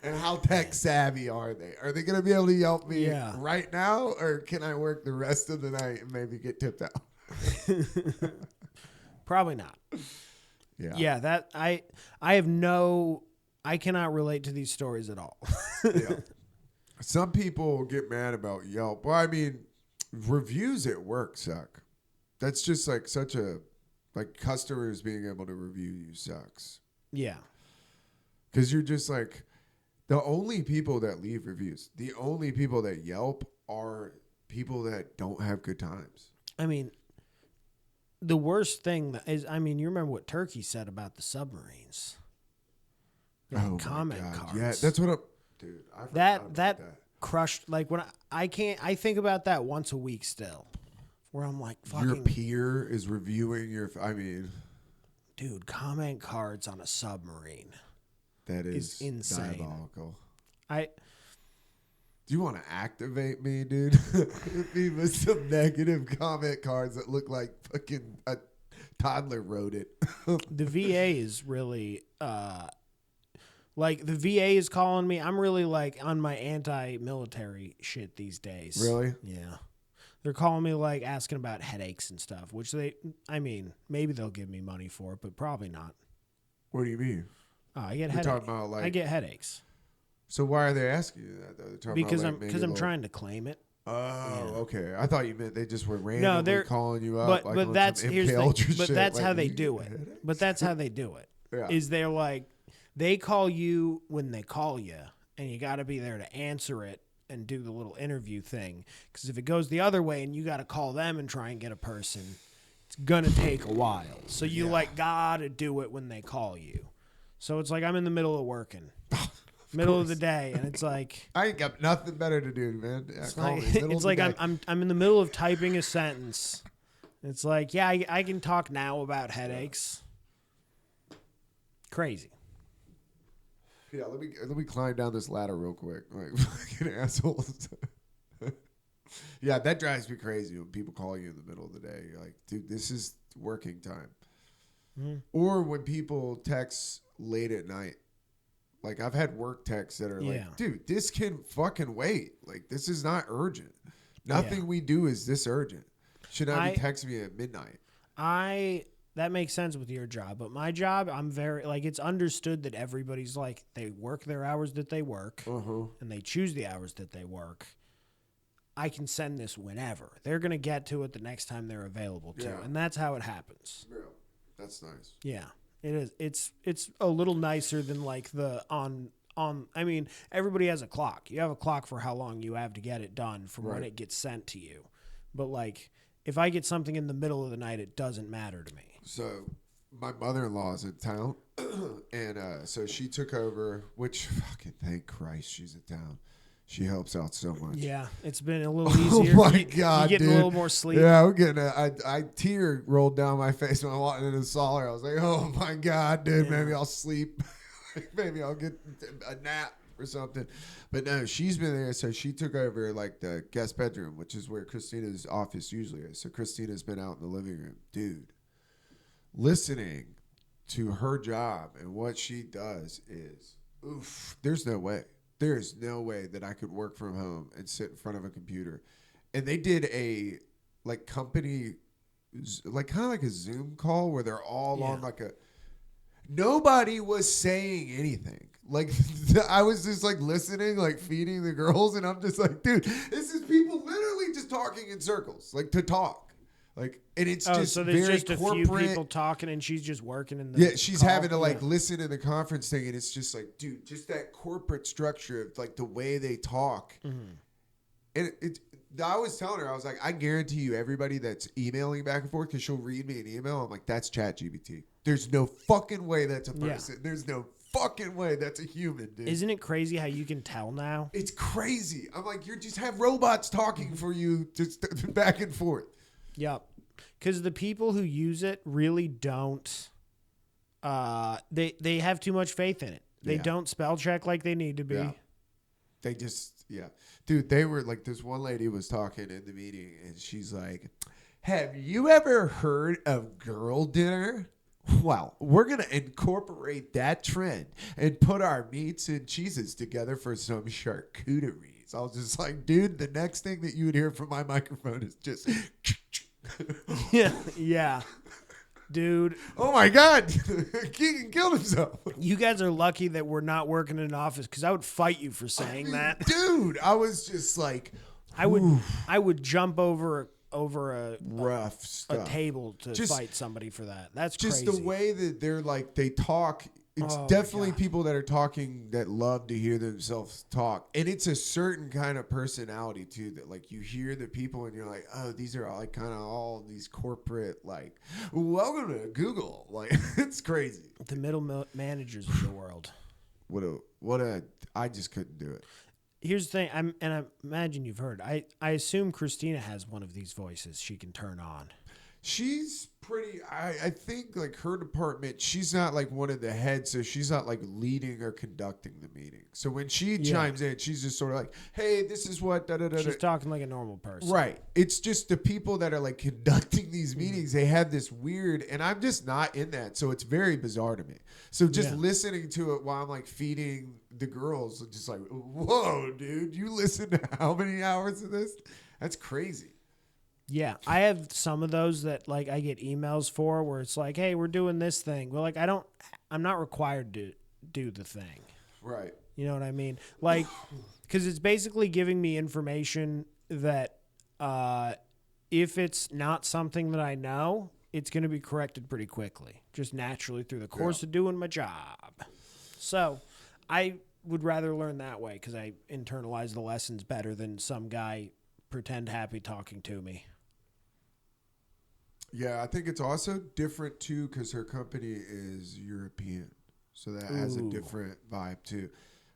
Speaker 1: And how tech savvy are they? Are they going to be able to Yelp me right now, or can I work the rest of the night and maybe get tipped out?
Speaker 2: Probably not.
Speaker 1: Yeah.
Speaker 2: Yeah, that I cannot relate to these stories at all.
Speaker 1: Yeah. Some people get mad about Yelp. Well, I mean, reviews at work suck. That's just like such a, like, customers being able to review you sucks.
Speaker 2: Yeah.
Speaker 1: Because you're just like, the only people that leave reviews, the only people that Yelp are people that don't have good times.
Speaker 2: I mean, the worst thing is, I mean, you remember what Turkey said about the submarines?
Speaker 1: Oh,
Speaker 2: comment
Speaker 1: my God.
Speaker 2: cards.
Speaker 1: Yeah, that's what dude, I forgot about
Speaker 2: that crushed, like, when I think about that once a week still, where I'm like, fucking.
Speaker 1: Your peer is reviewing
Speaker 2: dude, comment cards on a submarine.
Speaker 1: That is
Speaker 2: insane.
Speaker 1: Diabolical.
Speaker 2: Do
Speaker 1: you want to activate me, dude? Hit me with some negative comment cards that look like fucking a toddler wrote it.
Speaker 2: The VA is really, like, the VA is calling me. I'm really, like, on my anti-military shit these days.
Speaker 1: Really?
Speaker 2: Yeah. They're calling me, like, asking about headaches and stuff, which maybe they'll give me money for it, but probably not.
Speaker 1: What do you mean?
Speaker 2: Oh, I get headaches. I get headaches.
Speaker 1: So why are they asking you that, though?
Speaker 2: Because I'm trying to claim it.
Speaker 1: Oh, okay. I thought you meant they just were randomly calling you up.
Speaker 2: But that's here's the, but that's how they do it.
Speaker 1: Headaches?
Speaker 2: But that's how they do it.
Speaker 1: Yeah.
Speaker 2: Is they're like, they call you when they call you, and you got to be there to answer it and do the little interview thing. Because if it goes the other way and you got to call them and try and get a person, it's gonna take a while. So you gotta do it when they call you. So it's like I'm in the middle of working. Middle of the day, and it's like
Speaker 1: I ain't got nothing better to do, man. Yeah,
Speaker 2: it's like I'm in the middle of typing a sentence. It's like, yeah, I can talk now about headaches. Crazy.
Speaker 1: Yeah, let me climb down this ladder real quick. Like fucking assholes. Yeah, that drives me crazy when people call you in the middle of the day. You're like, dude, this is working time. Mm-hmm. Or when people text late at night. Like, I've had work texts that are like, dude, this can fucking wait. Like, this is not urgent. Nothing we do is this urgent. Should not be texting me at midnight.
Speaker 2: That makes sense with your job. But my job, I'm very, like, it's understood that everybody's like, they work their hours that they work, and they choose the hours that they work. I can send this whenever. They're going to get to it the next time they're available to. Yeah. And that's how it happens.
Speaker 1: Yeah. That's nice.
Speaker 2: Yeah, it is. It's a little nicer than like the I mean, everybody has a clock. You have a clock for how long you have to get it done from when it gets sent to you. But like, if I get something in the middle of the night, it doesn't matter to me.
Speaker 1: So my mother-in-law is in town, and so she took over, which fucking thank Christ she's in town. She helps out so much.
Speaker 2: Yeah, it's been a little easier.
Speaker 1: Oh, my God,
Speaker 2: you getting
Speaker 1: dude.
Speaker 2: a little more sleep.
Speaker 1: Yeah, I'm getting I tear rolled down my face when I walked into the salar. I was like, oh, my God, dude, maybe I'll sleep. Maybe I'll get a nap or something. But no, she's been there, so she took over, like, the guest bedroom, which is where Christina's office usually is. So Christina's been out in the living room. Dude, listening to her job and what she does is, oof, there's no way. There's no way that I could work from home and sit in front of a computer. And they did a like company, like kind of like a Zoom call where they're all on like a, nobody was saying anything. Like I was just like listening, like feeding the girls. And I'm just like, dude, this is people literally just talking in circles, like to talk. Like, and it's just
Speaker 2: so there's
Speaker 1: very
Speaker 2: just a
Speaker 1: corporate.
Speaker 2: few people talking, and she's just working in the
Speaker 1: she's
Speaker 2: call.
Speaker 1: having to like listen to the conference thing, and it's just like, dude, just that corporate structure of like the way they talk. And I was telling her, I was like, I guarantee you, everybody that's emailing back and forth, because she'll read me an email, I'm like, that's ChatGPT. There's no fucking way that's a person. There's no fucking way that's a human, dude.
Speaker 2: Isn't it crazy how you can tell now?
Speaker 1: It's crazy. I'm like, you just have robots talking for you just back and forth.
Speaker 2: Yep. Because the people who use it really don't, they have too much faith in it. They don't spell check like they need to be.
Speaker 1: Yeah. They just, Dude, they were like, this one lady was talking in the meeting, and she's like, have you ever heard of girl dinner? Well, we're going to incorporate that trend and put our meats and cheeses together for some charcuterie. I was just like, dude, the next thing that you would hear from my microphone is just...
Speaker 2: yeah. Dude.
Speaker 1: Oh, my God. Keegan killed himself.
Speaker 2: You guys are lucky that we're not working in an office, because I would fight you for saying that.
Speaker 1: Dude, I was just like...
Speaker 2: I would jump over a
Speaker 1: rough stuff.
Speaker 2: A table to fight somebody for that. That's
Speaker 1: just
Speaker 2: crazy.
Speaker 1: The way that they're like, they talk... It's definitely people that are talking that love to hear themselves talk. And it's a certain kind of personality, too, that, like, you hear the people and you're like, oh, these are all, like, kind of all these corporate, like, welcome to Google. Like, it's crazy.
Speaker 2: The middle managers of the world.
Speaker 1: I just couldn't do it.
Speaker 2: Here's the thing, I imagine you've heard. I assume Christina has one of these voices she can turn on.
Speaker 1: She's pretty, I think, like, her department, she's not, like, one of the heads, so she's not, like, leading or conducting the meeting. So when she chimes in, she's just sort of like, hey, this is what, da-da-da-da.
Speaker 2: She's talking like a normal person.
Speaker 1: Right. It's just the people that are, like, conducting these meetings, they have this weird, and I'm just not in that, so it's very bizarre to me. So just listening to it while I'm, like, feeding the girls, just like, whoa, dude, you listen to how many hours of this? That's crazy.
Speaker 2: Yeah, I have some of those that, like, I get emails for where it's like, hey, we're doing this thing. Well, like, I'm not required to do the thing.
Speaker 1: Right.
Speaker 2: You know what I mean? Like, because it's basically giving me information that if it's not something that I know, it's going to be corrected pretty quickly, just naturally through the course of doing my job. So I would rather learn that way because I internalize the lessons better than some guy pretend happy talking to me.
Speaker 1: Yeah, I think it's also different, too, because her company is European. So that has a different vibe, too.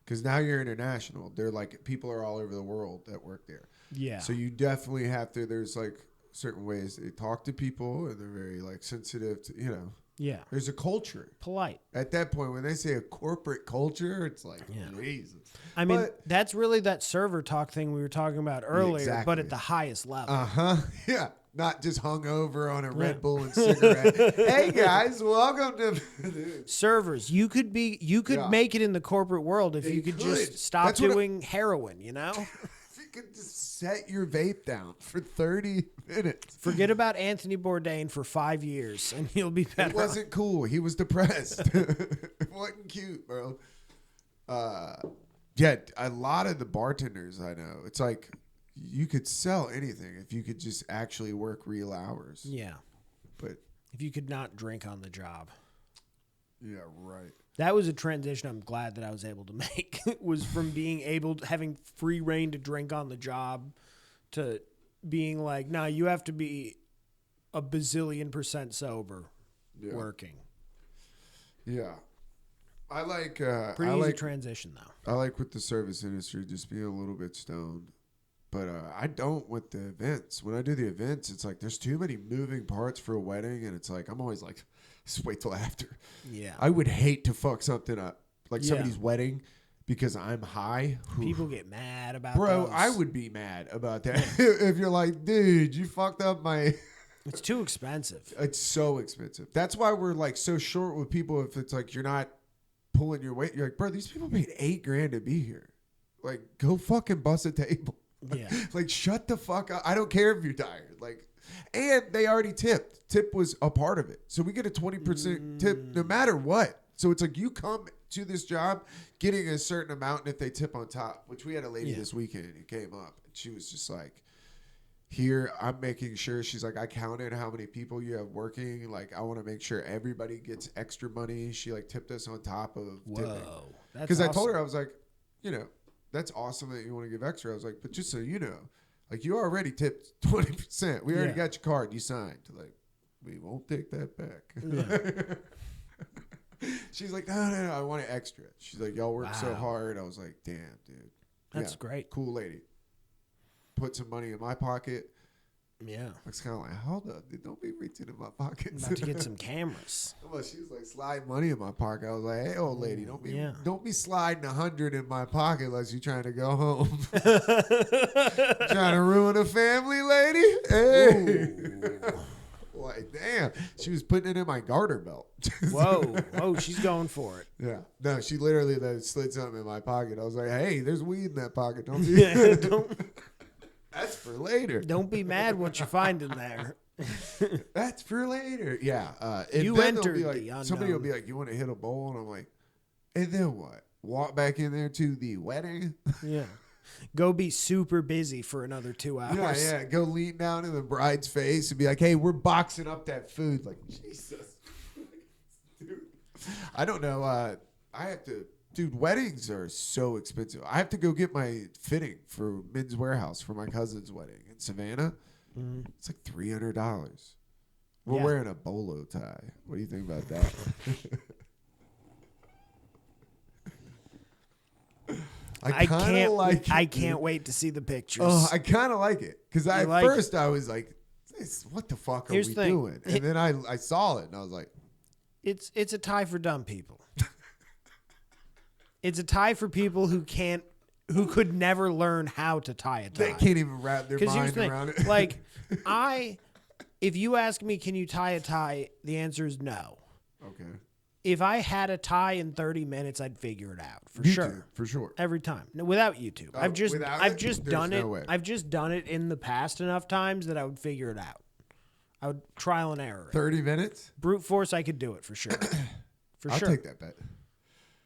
Speaker 1: because now you're international. They're like people are all over the world that work there.
Speaker 2: Yeah.
Speaker 1: So you definitely have to. There's like certain ways they talk to people, and they're very like sensitive to
Speaker 2: Yeah.
Speaker 1: There's a culture.
Speaker 2: Polite.
Speaker 1: At that point, when they say a corporate culture, it's like Jesus.
Speaker 2: I mean, that's really that server talk thing we were talking about earlier, but at the highest level.
Speaker 1: Yeah. Not just hungover on a Red Bull and cigarette. Hey guys, welcome to
Speaker 2: servers. You could make it in the corporate world if you could just stop doing heroin, you know?
Speaker 1: If you could just set your vape down for 30 minutes.
Speaker 2: Forget about Anthony Bourdain for 5 years and you'll be better.
Speaker 1: It wasn't cool. He was depressed. It wasn't cute, bro. Yeah, a lot of the bartenders I know, it's like you could sell anything if you could just actually work real hours.
Speaker 2: Yeah.
Speaker 1: But
Speaker 2: if you could not drink on the job.
Speaker 1: Yeah, right.
Speaker 2: That was a transition I'm glad that I was able to make. It was from having free reign to drink on the job to being like, nah, you have to be a bazillion% sober working.
Speaker 1: Yeah. I like
Speaker 2: pretty easy transition though.
Speaker 1: I like with the service industry just being a little bit stoned. But I don't with the events. When I do the events, it's like there's too many moving parts for a wedding, and it's like I'm always like, just wait till after.
Speaker 2: Yeah.
Speaker 1: I would hate to fuck something up, like somebody's wedding, because I'm high.
Speaker 2: People get mad about
Speaker 1: those. I would be mad about that. If you're like, dude, you fucked up my...
Speaker 2: It's too expensive.
Speaker 1: It's so expensive. That's why we're like so short with people. If it's like you're not pulling your weight, you're like, bro, these people paid $8,000 to be here. Like, go fucking bust a table.
Speaker 2: Yeah.
Speaker 1: Like, shut the fuck up. I don't care if you're tired. Like, and they already tipped. Tip was a part of it. So we get a 20% tip no matter what. So it's like you come to this job getting a certain amount, and if they tip on top, which we had a lady this weekend who came up, and she was just like, here, I'm making sure. She's like, I counted how many people you have working. Like, I want to make sure everybody gets extra money. She like tipped us on top of tipping. Because I told her, I was like, that's awesome that you want to give extra. I was like, but just so you know, like you already tipped 20%. We already got your card. You signed. Like, we won't take that back. Yeah. She's like, no, I want it extra. She's like, y'all work so hard. I was like, damn, dude.
Speaker 2: That's great.
Speaker 1: Cool lady. Put some money in my pocket.
Speaker 2: Yeah.
Speaker 1: It's kind of like, hold up, dude, don't be reaching in my pockets.
Speaker 2: I'm about to get some cameras.
Speaker 1: Well, she was like sliding moning in my pocket. I was like, hey, old lady, don't be sliding 100 in my pocket unless you're trying to go home. Trying to ruin a family, lady? Hey. Like, damn. She was putting it in my garter belt.
Speaker 2: Whoa, she's going for it.
Speaker 1: Yeah. No, she literally slid something in my pocket. I was like, hey, there's weed in that pocket. Don't be... That's for later.
Speaker 2: Don't be mad what you find in there.
Speaker 1: That's for later. Yeah.
Speaker 2: You entered
Speaker 1: like,
Speaker 2: the unknown.
Speaker 1: Somebody will be like, you want to hit a bowl? And I'm like, and then what? Walk back in there to the wedding?
Speaker 2: Yeah. Go be super busy for another 2 hours.
Speaker 1: Yeah. Go lean down in the bride's face and be like, hey, we're boxing up that food. Like, Jesus. Dude. I don't know. I have to... Dude, weddings are so expensive. I have to go get my fitting for Men's Warehouse for my cousin's wedding in Savannah. Mm-hmm. It's like $300. We're wearing a bolo tie. What do you think about that?
Speaker 2: I can't wait to see the pictures.
Speaker 1: Oh, I kind of like it because I was like, "What the fuck are we doing?" And then I saw it and I was like,
Speaker 2: "It's a tie for dumb people." It's a tie for people who could never learn how to tie a tie.
Speaker 1: They can't even wrap their mind around it.
Speaker 2: Like, if you ask me, can you tie a tie? The answer is no.
Speaker 1: Okay.
Speaker 2: If I had a tie in 30 minutes, I'd figure it out for
Speaker 1: sure.
Speaker 2: Every time, without YouTube. I've just done it.
Speaker 1: Way.
Speaker 2: I've just done it in the past enough times that I would figure it out. I would trial and error.
Speaker 1: 30 minutes?
Speaker 2: Brute force, I could do it for sure.
Speaker 1: I'll take that bet.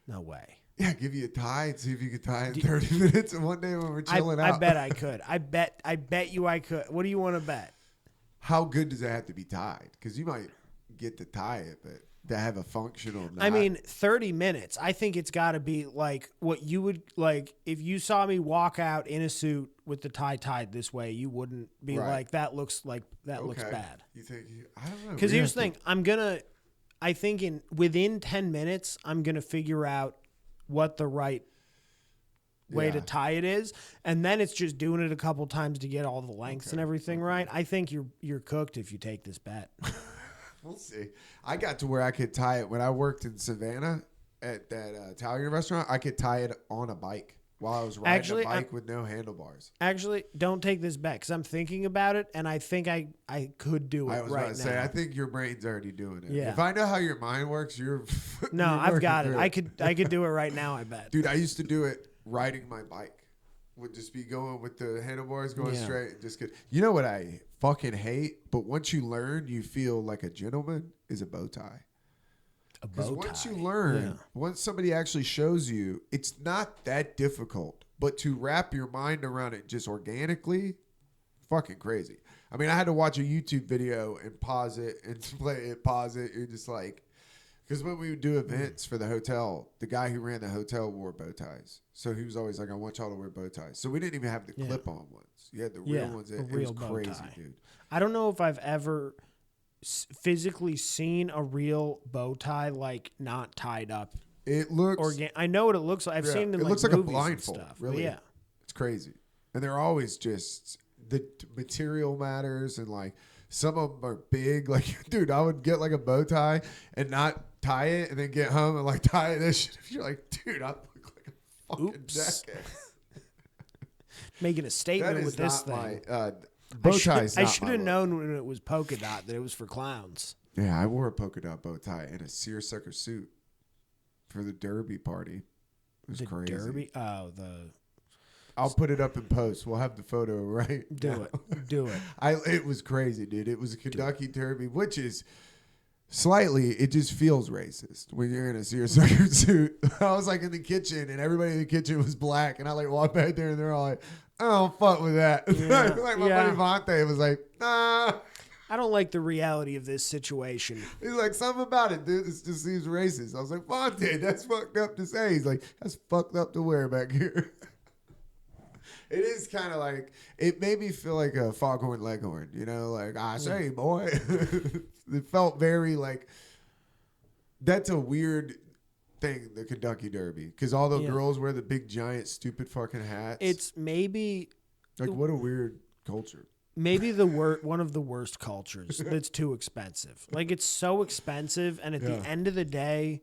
Speaker 2: No way.
Speaker 1: Yeah, give you a tie and see if you could tie in 30 minutes. And one day when we're chilling out.
Speaker 2: I bet I could. I bet you I could. What do you want to bet?
Speaker 1: How good does it have to be tied? Because you might get to tie it, but to have a functional knot.
Speaker 2: I mean, 30 minutes. I think it's got to be like what you would like if you saw me walk out in a suit with the tie tied this way. You wouldn't be like that. Looks bad.
Speaker 1: You think? I don't know.
Speaker 2: Because here's the thing. I think within 10 minutes, I'm gonna figure out what the right way to tie it is, and then it's just doing it a couple times to get all the lengths and everything right. I think you're cooked if you take this bet.
Speaker 1: We'll see. I got to where I could tie it when I worked in Savannah at that Italian restaurant. I could tie it on a bike while I was riding a bike with no handlebars.
Speaker 2: Actually, don't take this bet because I'm thinking about it, and I think I could do it right now. I was about to say,
Speaker 1: I think your brain's already doing it.
Speaker 2: Yeah.
Speaker 1: If I know how your mind works, you're
Speaker 2: no, I've got it. I could do it right now. I bet,
Speaker 1: dude. I used to do it riding my bike. Would just be going with the handlebars going straight and just good. You know what I fucking hate? But once you learn, you feel like a gentleman is a bow tie. Because once you learn, once somebody actually shows you, it's not that difficult. But to wrap your mind around it just organically, fucking crazy. I mean, I had to watch a YouTube video and pause it and play it, pause it. You're just like, because when we would do events for the hotel, the guy who ran the hotel wore bow ties. So he was always like, I want y'all to wear bow ties. So we didn't even have the clip-on ones. You had the real ones. It was crazy, dude.
Speaker 2: I don't know if I've ever physically seen a real bow tie like not tied up.
Speaker 1: It looks...
Speaker 2: I know what it looks like. I've seen it in
Speaker 1: it looks like a blindfold,
Speaker 2: and stuff.
Speaker 1: really. Yeah. It's crazy. And they're always just... The material matters and like... Some of them are big. Like, dude, I would get like a bow tie and not tie it and then get home and like tie it. This shit. You're like, dude, I look like a fucking jackass.
Speaker 2: Making a statement with this thing.
Speaker 1: Bow tie
Speaker 2: I should have known when it was polka dot that it was for clowns.
Speaker 1: Yeah, I wore a polka dot bow tie and a seersucker suit for the Derby party. It was crazy.
Speaker 2: Derby?
Speaker 1: I'll put it up in post. We'll have the photo right
Speaker 2: Do it.
Speaker 1: It was crazy, dude. It was a Kentucky Derby, which is slightly, it just feels racist when you're in a seersucker suit. I was like in the kitchen and everybody in the kitchen was black and I like walked back there and they're all like, I don't fuck with that.
Speaker 2: Yeah.
Speaker 1: Like my buddy Vontae was like, nah.
Speaker 2: I don't like the reality of this situation.
Speaker 1: He's like, something about it, dude. This just seems racist. I was like, Vontae, that's fucked up to say. He's like, that's fucked up to wear back here. It is kind of like, it made me feel like a foghorn leghorn, you know, like, I say, boy. It felt very like, that's a weird thing, the Kentucky Derby, because all the girls wear the big, giant, stupid fucking hats.
Speaker 2: It's maybe...
Speaker 1: Like, what a weird culture.
Speaker 2: Maybe one of the worst cultures that's too expensive. Like, it's so expensive, and at the end of the day,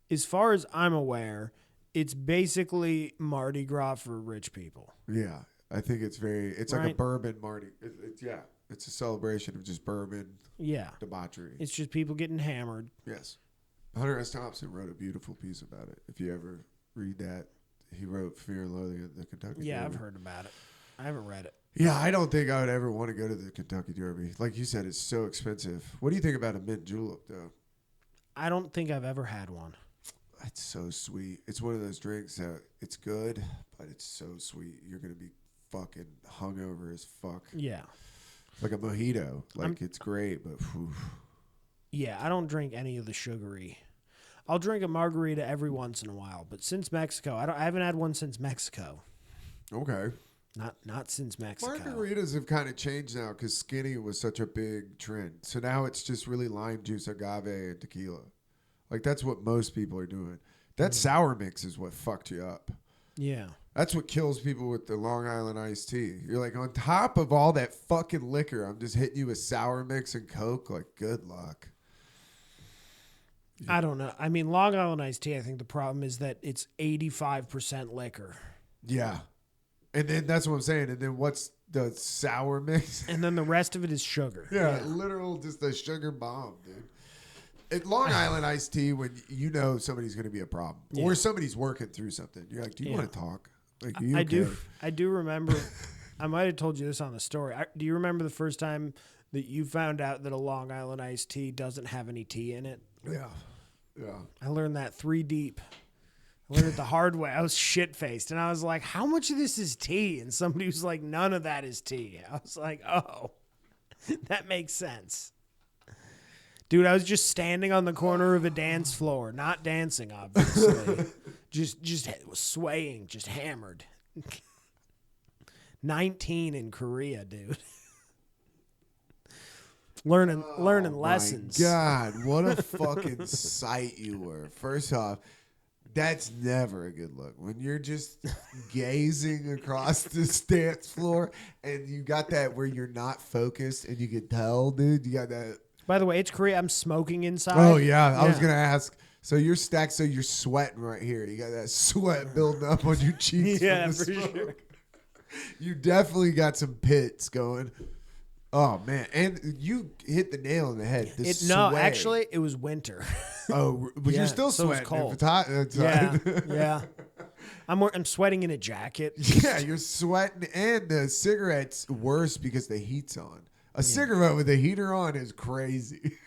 Speaker 2: as far as I'm aware... It's basically Mardi Gras for rich people.
Speaker 1: Yeah, I think it's like a bourbon Mardi. It's a celebration of just bourbon debauchery.
Speaker 2: It's just people getting hammered.
Speaker 1: Yes. Hunter S. Thompson wrote a beautiful piece about it. If you ever read that, he wrote Fear and Loathing in the Kentucky Derby.
Speaker 2: Yeah, I've heard about it. I haven't read it.
Speaker 1: Yeah, I don't think I would ever want to go to the Kentucky Derby. Like you said, it's so expensive. What do you think about a mint julep, though?
Speaker 2: I don't think I've ever had one.
Speaker 1: It's so sweet. It's one of those drinks that it's good, but it's so sweet. You're going to be fucking hungover as fuck.
Speaker 2: Yeah.
Speaker 1: Like a mojito. Like, it's great, but whew.
Speaker 2: Yeah, I don't drink any of the sugary. I'll drink a margarita every once in a while, but since Mexico, I haven't had one since Mexico.
Speaker 1: Okay.
Speaker 2: Not since Mexico.
Speaker 1: Margaritas have kind of changed now because skinny was such a big trend. So now it's just really lime juice, agave, and tequila. Like, that's what most people are doing. That sour mix is what fucked you up.
Speaker 2: Yeah.
Speaker 1: That's what kills people with the Long Island iced tea. You're like, on top of all that fucking liquor, I'm just hitting you with sour mix and Coke. Like, good luck.
Speaker 2: I don't know. I mean, Long Island iced tea, I think the problem is that it's 85% liquor.
Speaker 1: Yeah. And then that's what I'm saying. And then what's the sour mix?
Speaker 2: And then the rest of it is sugar.
Speaker 1: Yeah. Literal, just a sugar bomb, dude. At Long Island iced tea, when you know somebody's going to be a problem or somebody's working through something, you're like, do you want to talk? Like, are you okay?
Speaker 2: I do remember. I might have told you this on the story. Do you remember the first time that you found out that a Long Island iced tea doesn't have any tea in it?
Speaker 1: Yeah.
Speaker 2: I learned that 3 deep. I learned it the hard way. I was shit-faced, and I was like, how much of this is tea? And somebody was like, none of that is tea. I was like, oh, that makes sense. Dude, I was just standing on the corner of a dance floor, not dancing, obviously. just swaying, just hammered. 19 in Korea, dude. Learning lessons.
Speaker 1: My God, what a fucking sight you were. First off, That's never a good look. When you're just gazing across the dance floor and you got that where you're not focused and you can tell, dude, you got that.
Speaker 2: By the way, it's Korea. I'm smoking inside.
Speaker 1: Oh, yeah. I was going to ask. So you're stacked, so you're sweating right here. You got that sweat building up on your cheeks.
Speaker 2: Yeah,
Speaker 1: from the
Speaker 2: for
Speaker 1: smoke.
Speaker 2: sure.
Speaker 1: You definitely got some pits going. Oh, man. And you hit the nail on the head.
Speaker 2: No, actually, it was winter.
Speaker 1: Oh, but you're still
Speaker 2: so
Speaker 1: sweating.
Speaker 2: it's cold.
Speaker 1: If it's hot, it's
Speaker 2: Yeah,
Speaker 1: hot.
Speaker 2: yeah. I'm sweating in a jacket.
Speaker 1: Yeah, you're sweating, and the cigarette's worse because the heat's on. A cigarette with the heater on is crazy.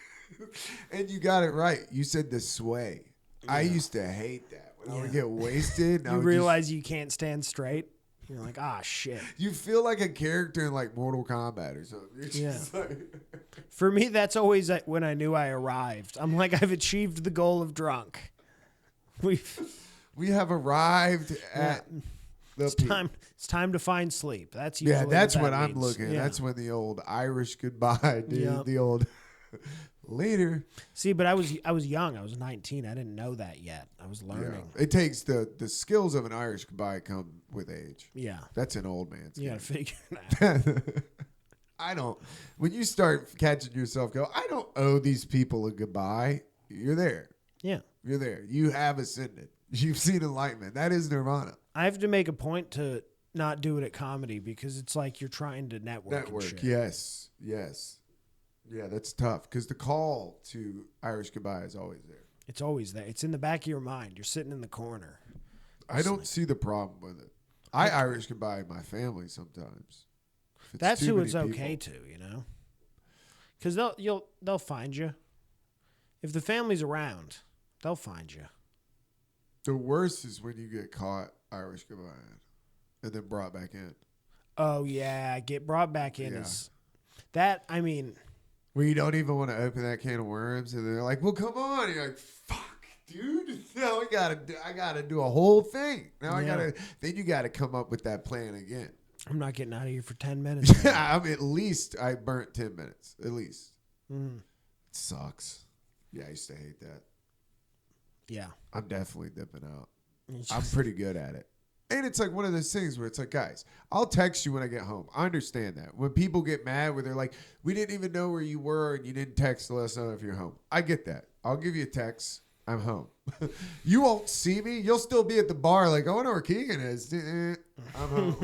Speaker 1: And you got it right. You said the sway. Yeah. I used to hate that. When I would get wasted.
Speaker 2: You realize you can't stand straight. You're like, shit.
Speaker 1: You feel like a character in like Mortal Kombat or something. You're just like
Speaker 2: For me, that's always when I knew I arrived. I'm like, I've achieved the goal of drunk.
Speaker 1: We have arrived at the
Speaker 2: It's time to find sleep. That's usually
Speaker 1: that's
Speaker 2: what
Speaker 1: what
Speaker 2: that
Speaker 1: I'm
Speaker 2: means.
Speaker 1: looking.
Speaker 2: Yeah.
Speaker 1: That's when the old Irish goodbye, dude.
Speaker 2: Yep.
Speaker 1: The old later.
Speaker 2: See, but I was young. I was 19. I didn't know that yet. I was learning.
Speaker 1: Yeah. It takes the skills of an Irish goodbye come with age.
Speaker 2: Yeah.
Speaker 1: That's an old man's
Speaker 2: You
Speaker 1: game.
Speaker 2: got to figure it out.
Speaker 1: When you start catching yourself go, I don't owe these people a goodbye. You're there.
Speaker 2: Yeah.
Speaker 1: You're there. You have ascended. You've seen enlightenment. That is nirvana.
Speaker 2: I have to make a point to not do it at comedy because it's like you're trying to network. And shit.
Speaker 1: Yes. Yeah, that's tough because the call to Irish goodbye is always there.
Speaker 2: It's always there. It's in the back of your mind. You're sitting in the corner.
Speaker 1: I don't see the problem with it. I Irish goodbye my family sometimes.
Speaker 2: That's who it's okay to, you know, because they'll find you. If the family's around, they'll find you.
Speaker 1: The worst is when you get caught Irish goodbye and then brought back in.
Speaker 2: Oh yeah, get brought back in is that. I mean,
Speaker 1: where you don't even want to open that can of worms, and they're like, "Well, come on." And you're like, "Fuck, dude! Now I gotta do a whole thing. Now Then you gotta come up with that plan again.
Speaker 2: I'm not getting out of here for 10 minutes.
Speaker 1: Yeah, I mean, at least I burnt 10 minutes. At least.
Speaker 2: Mm.
Speaker 1: It sucks. Yeah, I used to hate that.
Speaker 2: Yeah.
Speaker 1: I'm definitely dipping out. I'm pretty good at it. And it's like one of those things where it's like, guys, I'll text you when I get home. I understand that. When people get mad where they're like, we didn't even know where you were and you didn't text to let us know if you're home. I get that. I'll give you a text. I'm home. You won't see me. You'll still be at the bar like, I wonder where Keegan is. I'm home.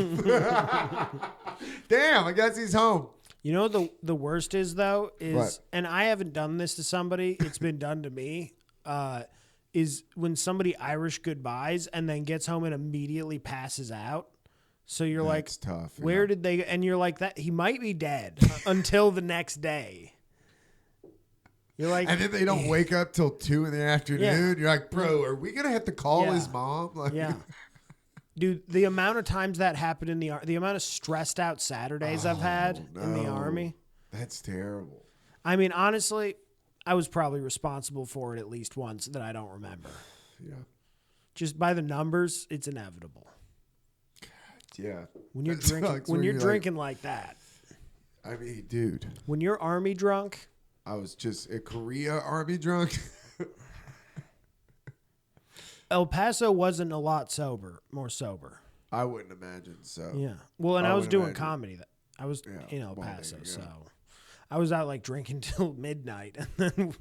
Speaker 1: Damn, I guess he's home.
Speaker 2: You know the worst is, though, is,
Speaker 1: what?
Speaker 2: And I haven't done this to somebody. It's been done to me. Is when somebody Irish goodbyes and then gets home and immediately passes out. So you're
Speaker 1: That's tough.
Speaker 2: where did they? And you're like, that he might be dead until the next day. You're like,
Speaker 1: and then they don't wake up till 2 in the afternoon.
Speaker 2: Yeah.
Speaker 1: You're like, bro, are we gonna have to call his mom? Like,
Speaker 2: yeah. Dude, the amount of times that happened in the amount of stressed out Saturdays I've had in the Army.
Speaker 1: That's terrible.
Speaker 2: I mean, honestly, I was probably responsible for it at least once that I don't remember.
Speaker 1: Yeah.
Speaker 2: Just by the numbers, it's inevitable.
Speaker 1: Yeah.
Speaker 2: When you're drinking like that.
Speaker 1: I mean, dude.
Speaker 2: When you're Army drunk.
Speaker 1: I was just a Korea Army drunk.
Speaker 2: El Paso wasn't a lot more sober.
Speaker 1: I wouldn't imagine so.
Speaker 2: Yeah. Well, and I was doing
Speaker 1: imagine.
Speaker 2: comedy. I was in El Paso,
Speaker 1: there you go.
Speaker 2: so I was out like drinking till midnight, and then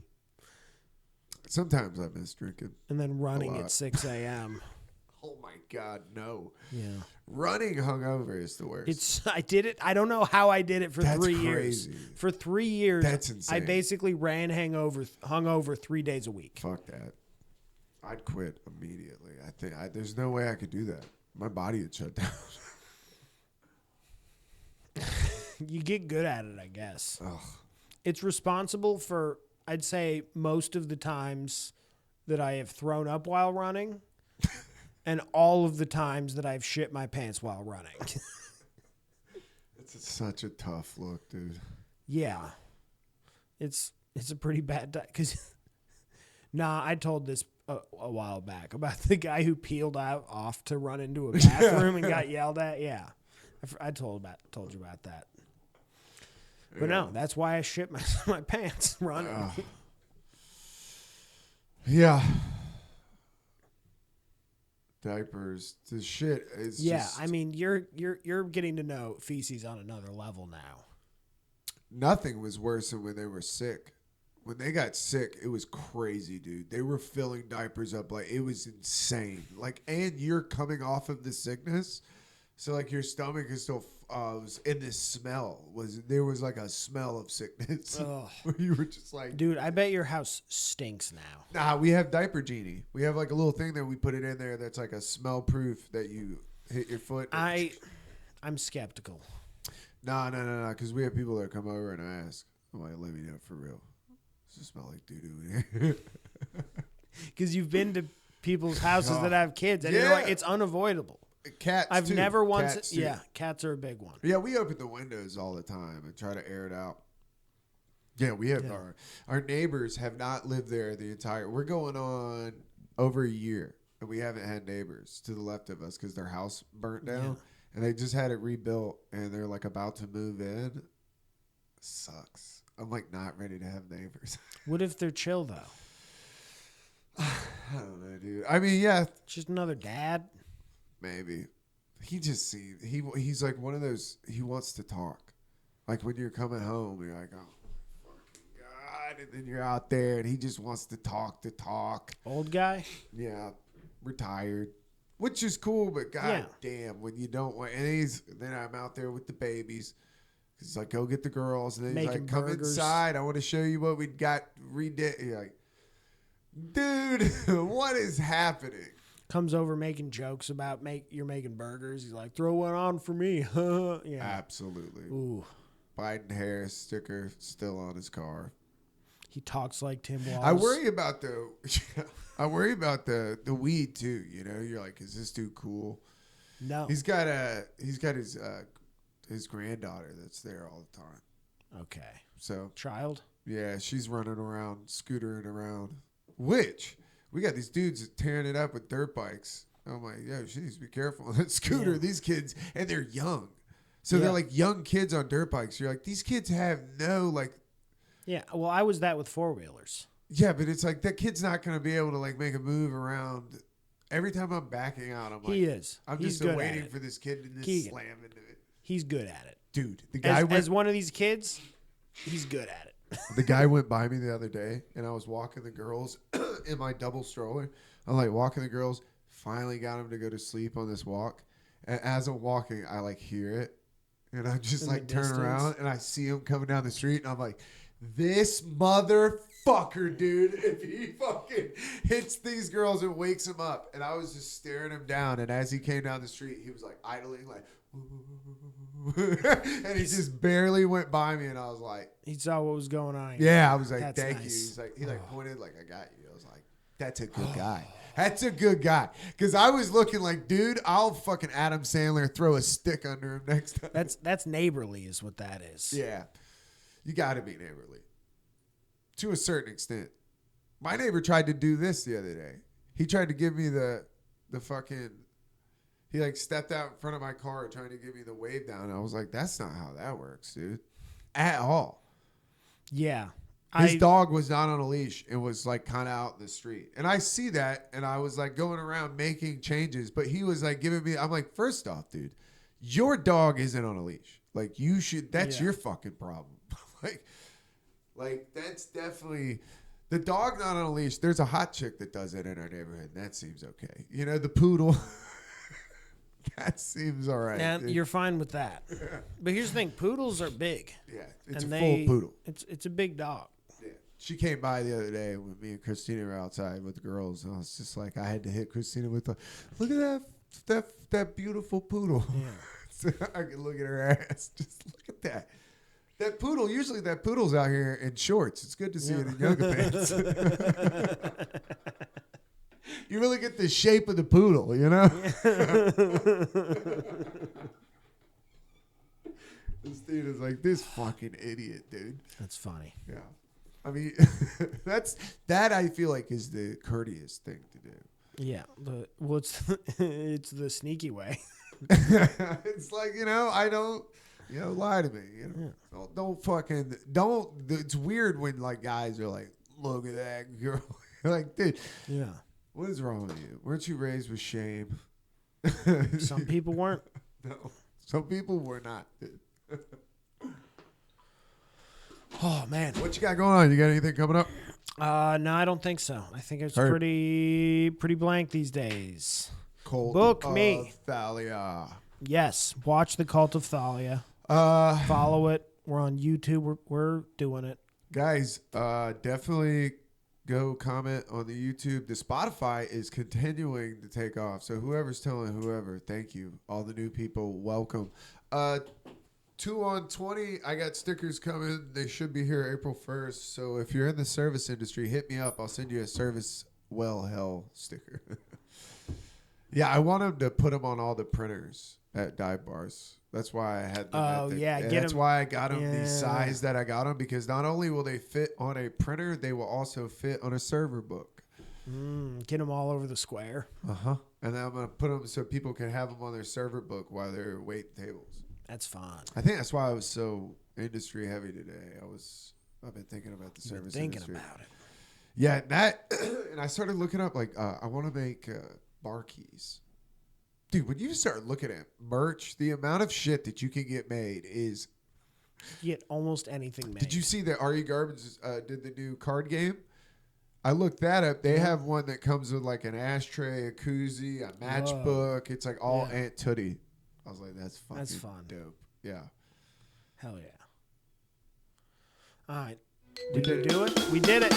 Speaker 1: sometimes I miss drinking.
Speaker 2: And then running at 6 a.m.
Speaker 1: Oh my God, no.
Speaker 2: Yeah.
Speaker 1: Running hungover is the worst.
Speaker 2: I did it. I don't know how I did it for
Speaker 1: That's
Speaker 2: 3
Speaker 1: years.
Speaker 2: years. For 3 years,
Speaker 1: That's insane.
Speaker 2: I basically ran hungover 3 days a week.
Speaker 1: Fuck that. I'd quit immediately. I think there's no way I could do that. My body would shut down.
Speaker 2: You get good at it, I guess.
Speaker 1: Ugh.
Speaker 2: It's responsible for, I'd say, most of the times that I have thrown up while running and all of the times that I've shit my pants while running.
Speaker 1: It's such a tough look, dude.
Speaker 2: Yeah. It's a pretty bad time. Because, I told this a while back about the guy who peeled off to run into a bathroom and got yelled at. Yeah. I told you about that. But no, that's why I shit my pants running.
Speaker 1: Yeah. diapers, the shit is
Speaker 2: I mean, you're getting to know feces on another level now.
Speaker 1: Nothing was worse than when they were sick. When they got sick, it was crazy, dude. They were filling diapers up like it was insane. Like, and you're coming off of the sickness, so like your stomach is still was in this smell. There was like a smell of sickness where you were just like,
Speaker 2: dude, I bet your house stinks now.
Speaker 1: Nah, we have Diaper Genie. We have like a little thing that we put it in there that's like a smell proof that you hit your foot.
Speaker 2: I'm skeptical.
Speaker 1: No, because we have people that come over and ask. I'm like, let me know for real. Does it smell like doo-doo in here?
Speaker 2: Because you've been to people's houses that have kids, and you're like, it's unavoidable.
Speaker 1: Cats,
Speaker 2: I've never once.
Speaker 1: Cats,
Speaker 2: cats are a big one.
Speaker 1: Yeah, we open the windows all the time and try to air it out. Yeah, we have our neighbors have not lived there the entire. We're going on over a year, and we haven't had neighbors to the left of us because their house burnt down, and they just had it rebuilt, and they're like about to move in. Sucks. I'm like not ready to have neighbors.
Speaker 2: What if they're chill though?
Speaker 1: I don't know, dude. I mean, yeah,
Speaker 2: just another dad.
Speaker 1: Maybe. He just seems he's like one of those. He wants to talk. Like when you're coming home, you're like, oh fucking god, and then you're out there, and he just wants to talk.
Speaker 2: Old guy.
Speaker 1: Yeah, retired, which is cool, but god damn, when you don't want. And then I'm out there with the babies. He's like, go get the girls, and then he's like, come inside. I want to show you what we got. You're like, dude, what is happening?
Speaker 2: Comes over making jokes about you're making burgers. He's like, throw one on for me. Yeah,
Speaker 1: absolutely.
Speaker 2: Ooh,
Speaker 1: Biden Harris sticker still on his car.
Speaker 2: He talks like Tim Walz.
Speaker 1: I worry about the weed too. You know, you're like, is this dude cool?
Speaker 2: No,
Speaker 1: he's got his granddaughter that's there all the time.
Speaker 2: Okay,
Speaker 1: so
Speaker 2: child.
Speaker 1: Yeah, she's running around, scootering around. Which we got these dudes tearing it up with dirt bikes. I'm like, yo, she needs to be careful on that scooter. Yeah. These kids, and they're young. So they're like young kids on dirt bikes. You're like, these kids have no like.
Speaker 2: Yeah, well, I was that with four-wheelers.
Speaker 1: Yeah, but it's like that kid's not going to be able to like make a move around. Every time I'm backing out, I'm like,
Speaker 2: he is.
Speaker 1: I'm
Speaker 2: He's
Speaker 1: just waiting for this kid to just slam into it.
Speaker 2: He's good at it.
Speaker 1: Dude, the guy
Speaker 2: as one of these kids, he's good at it.
Speaker 1: The guy went by me the other day, and I was walking the girls in my double stroller. I'm like walking the girls, finally got him to go to sleep on this walk. And as I'm walking, I like hear it. And I just like turn around, and I see him coming down the street, and I'm like, this motherfucker, dude, if he fucking hits these girls and wakes them up. And I was just staring him down, and as he came down the street, he was like idling, like, and he just barely went by me, and I was like,
Speaker 2: he saw what was going on.
Speaker 1: Yeah, I was like, thank you. He's like, he pointed like, I got you. I was like, that's a good guy. That's a good guy. Because I was looking like, dude, I'll fucking Adam Sandler throw a stick under him next time.
Speaker 2: That's neighborly is what that is.
Speaker 1: Yeah. You got to be neighborly. To a certain extent. My neighbor tried to do this the other day. He tried to give me the fucking... He like stepped out in front of my car trying to give me the wave down. I was like, that's not how that works, dude. At all.
Speaker 2: Yeah.
Speaker 1: His dog was not on a leash and was like kind of out in the street. And I see that, and I was like going around making changes, but he was like giving me, I'm like, first off, dude, your dog isn't on a leash. Like you should, that's your fucking problem. like that's definitely, the dog not on a leash. There's a hot chick that does it in our neighborhood, and that seems okay. You know, the poodle. That seems all right.
Speaker 2: Yeah, you're fine with that. But here's the thing. Poodles are big.
Speaker 1: Yeah, it's a full poodle.
Speaker 2: It's a big dog.
Speaker 1: Yeah. She came by the other day when me and Christina were outside with the girls, and I was just like, I had to hit Christina with look at that beautiful poodle. Yeah. So I could look at her ass. Just look at that. That poodle, usually that poodle's out here in shorts. It's good to see it in yoga pants. You really get the shape of the poodle, you know? This dude is like, this fucking idiot, dude.
Speaker 2: That's funny.
Speaker 1: Yeah. I mean, that I feel like is the courteous thing to do.
Speaker 2: Yeah. It's the sneaky way.
Speaker 1: It's like, I don't, lie to me. Don't. It's weird when like guys are like, look at that girl. Like, dude.
Speaker 2: Yeah.
Speaker 1: What is wrong with you? Weren't you raised with shame?
Speaker 2: Some people weren't.
Speaker 1: No, some people were not.
Speaker 2: Oh man,
Speaker 1: What you got going on? You got anything coming up?
Speaker 2: no, I don't think so. I think it's pretty blank these days.
Speaker 1: Cult
Speaker 2: Book
Speaker 1: of
Speaker 2: me.
Speaker 1: Thalia.
Speaker 2: Yes, watch the Cult of Thalia. Follow it. We're on YouTube. We're doing it.
Speaker 1: Guys, definitely go comment on the YouTube. The Spotify is continuing to take off. So whoever's telling whoever, thank you. All the new people, welcome. 2 on 20. I got stickers coming. They should be here April 1st. So if you're in the service industry, hit me up. I'll send you a service hell sticker. Yeah, I want them to put them on all the printers at dive bars. That's why I had them.
Speaker 2: Oh, yeah.
Speaker 1: That's why I got them the size that I got them, because not only will they fit on a printer, they will also fit on a server book.
Speaker 2: Get them all over the square.
Speaker 1: Uh-huh. And then I'm going to put them so people can have them on their server book while they're waiting tables.
Speaker 2: That's fun.
Speaker 1: I think that's why I was so industry heavy today. I've been thinking about the service industry.
Speaker 2: About it.
Speaker 1: Yeah, that, and I started looking up, like, I want to make bar keys. Dude, when you start looking at merch, the amount of shit that you can get made is...
Speaker 2: You get almost anything made.
Speaker 1: Did you see that RE Garbage did the new card game? I looked that up. They have one that comes with like an ashtray, a koozie, a matchbook. It's like all Aunt Tootie. I was like, that's fun. Dope. Yeah.
Speaker 2: Hell yeah. All right. Did we do it? We did it.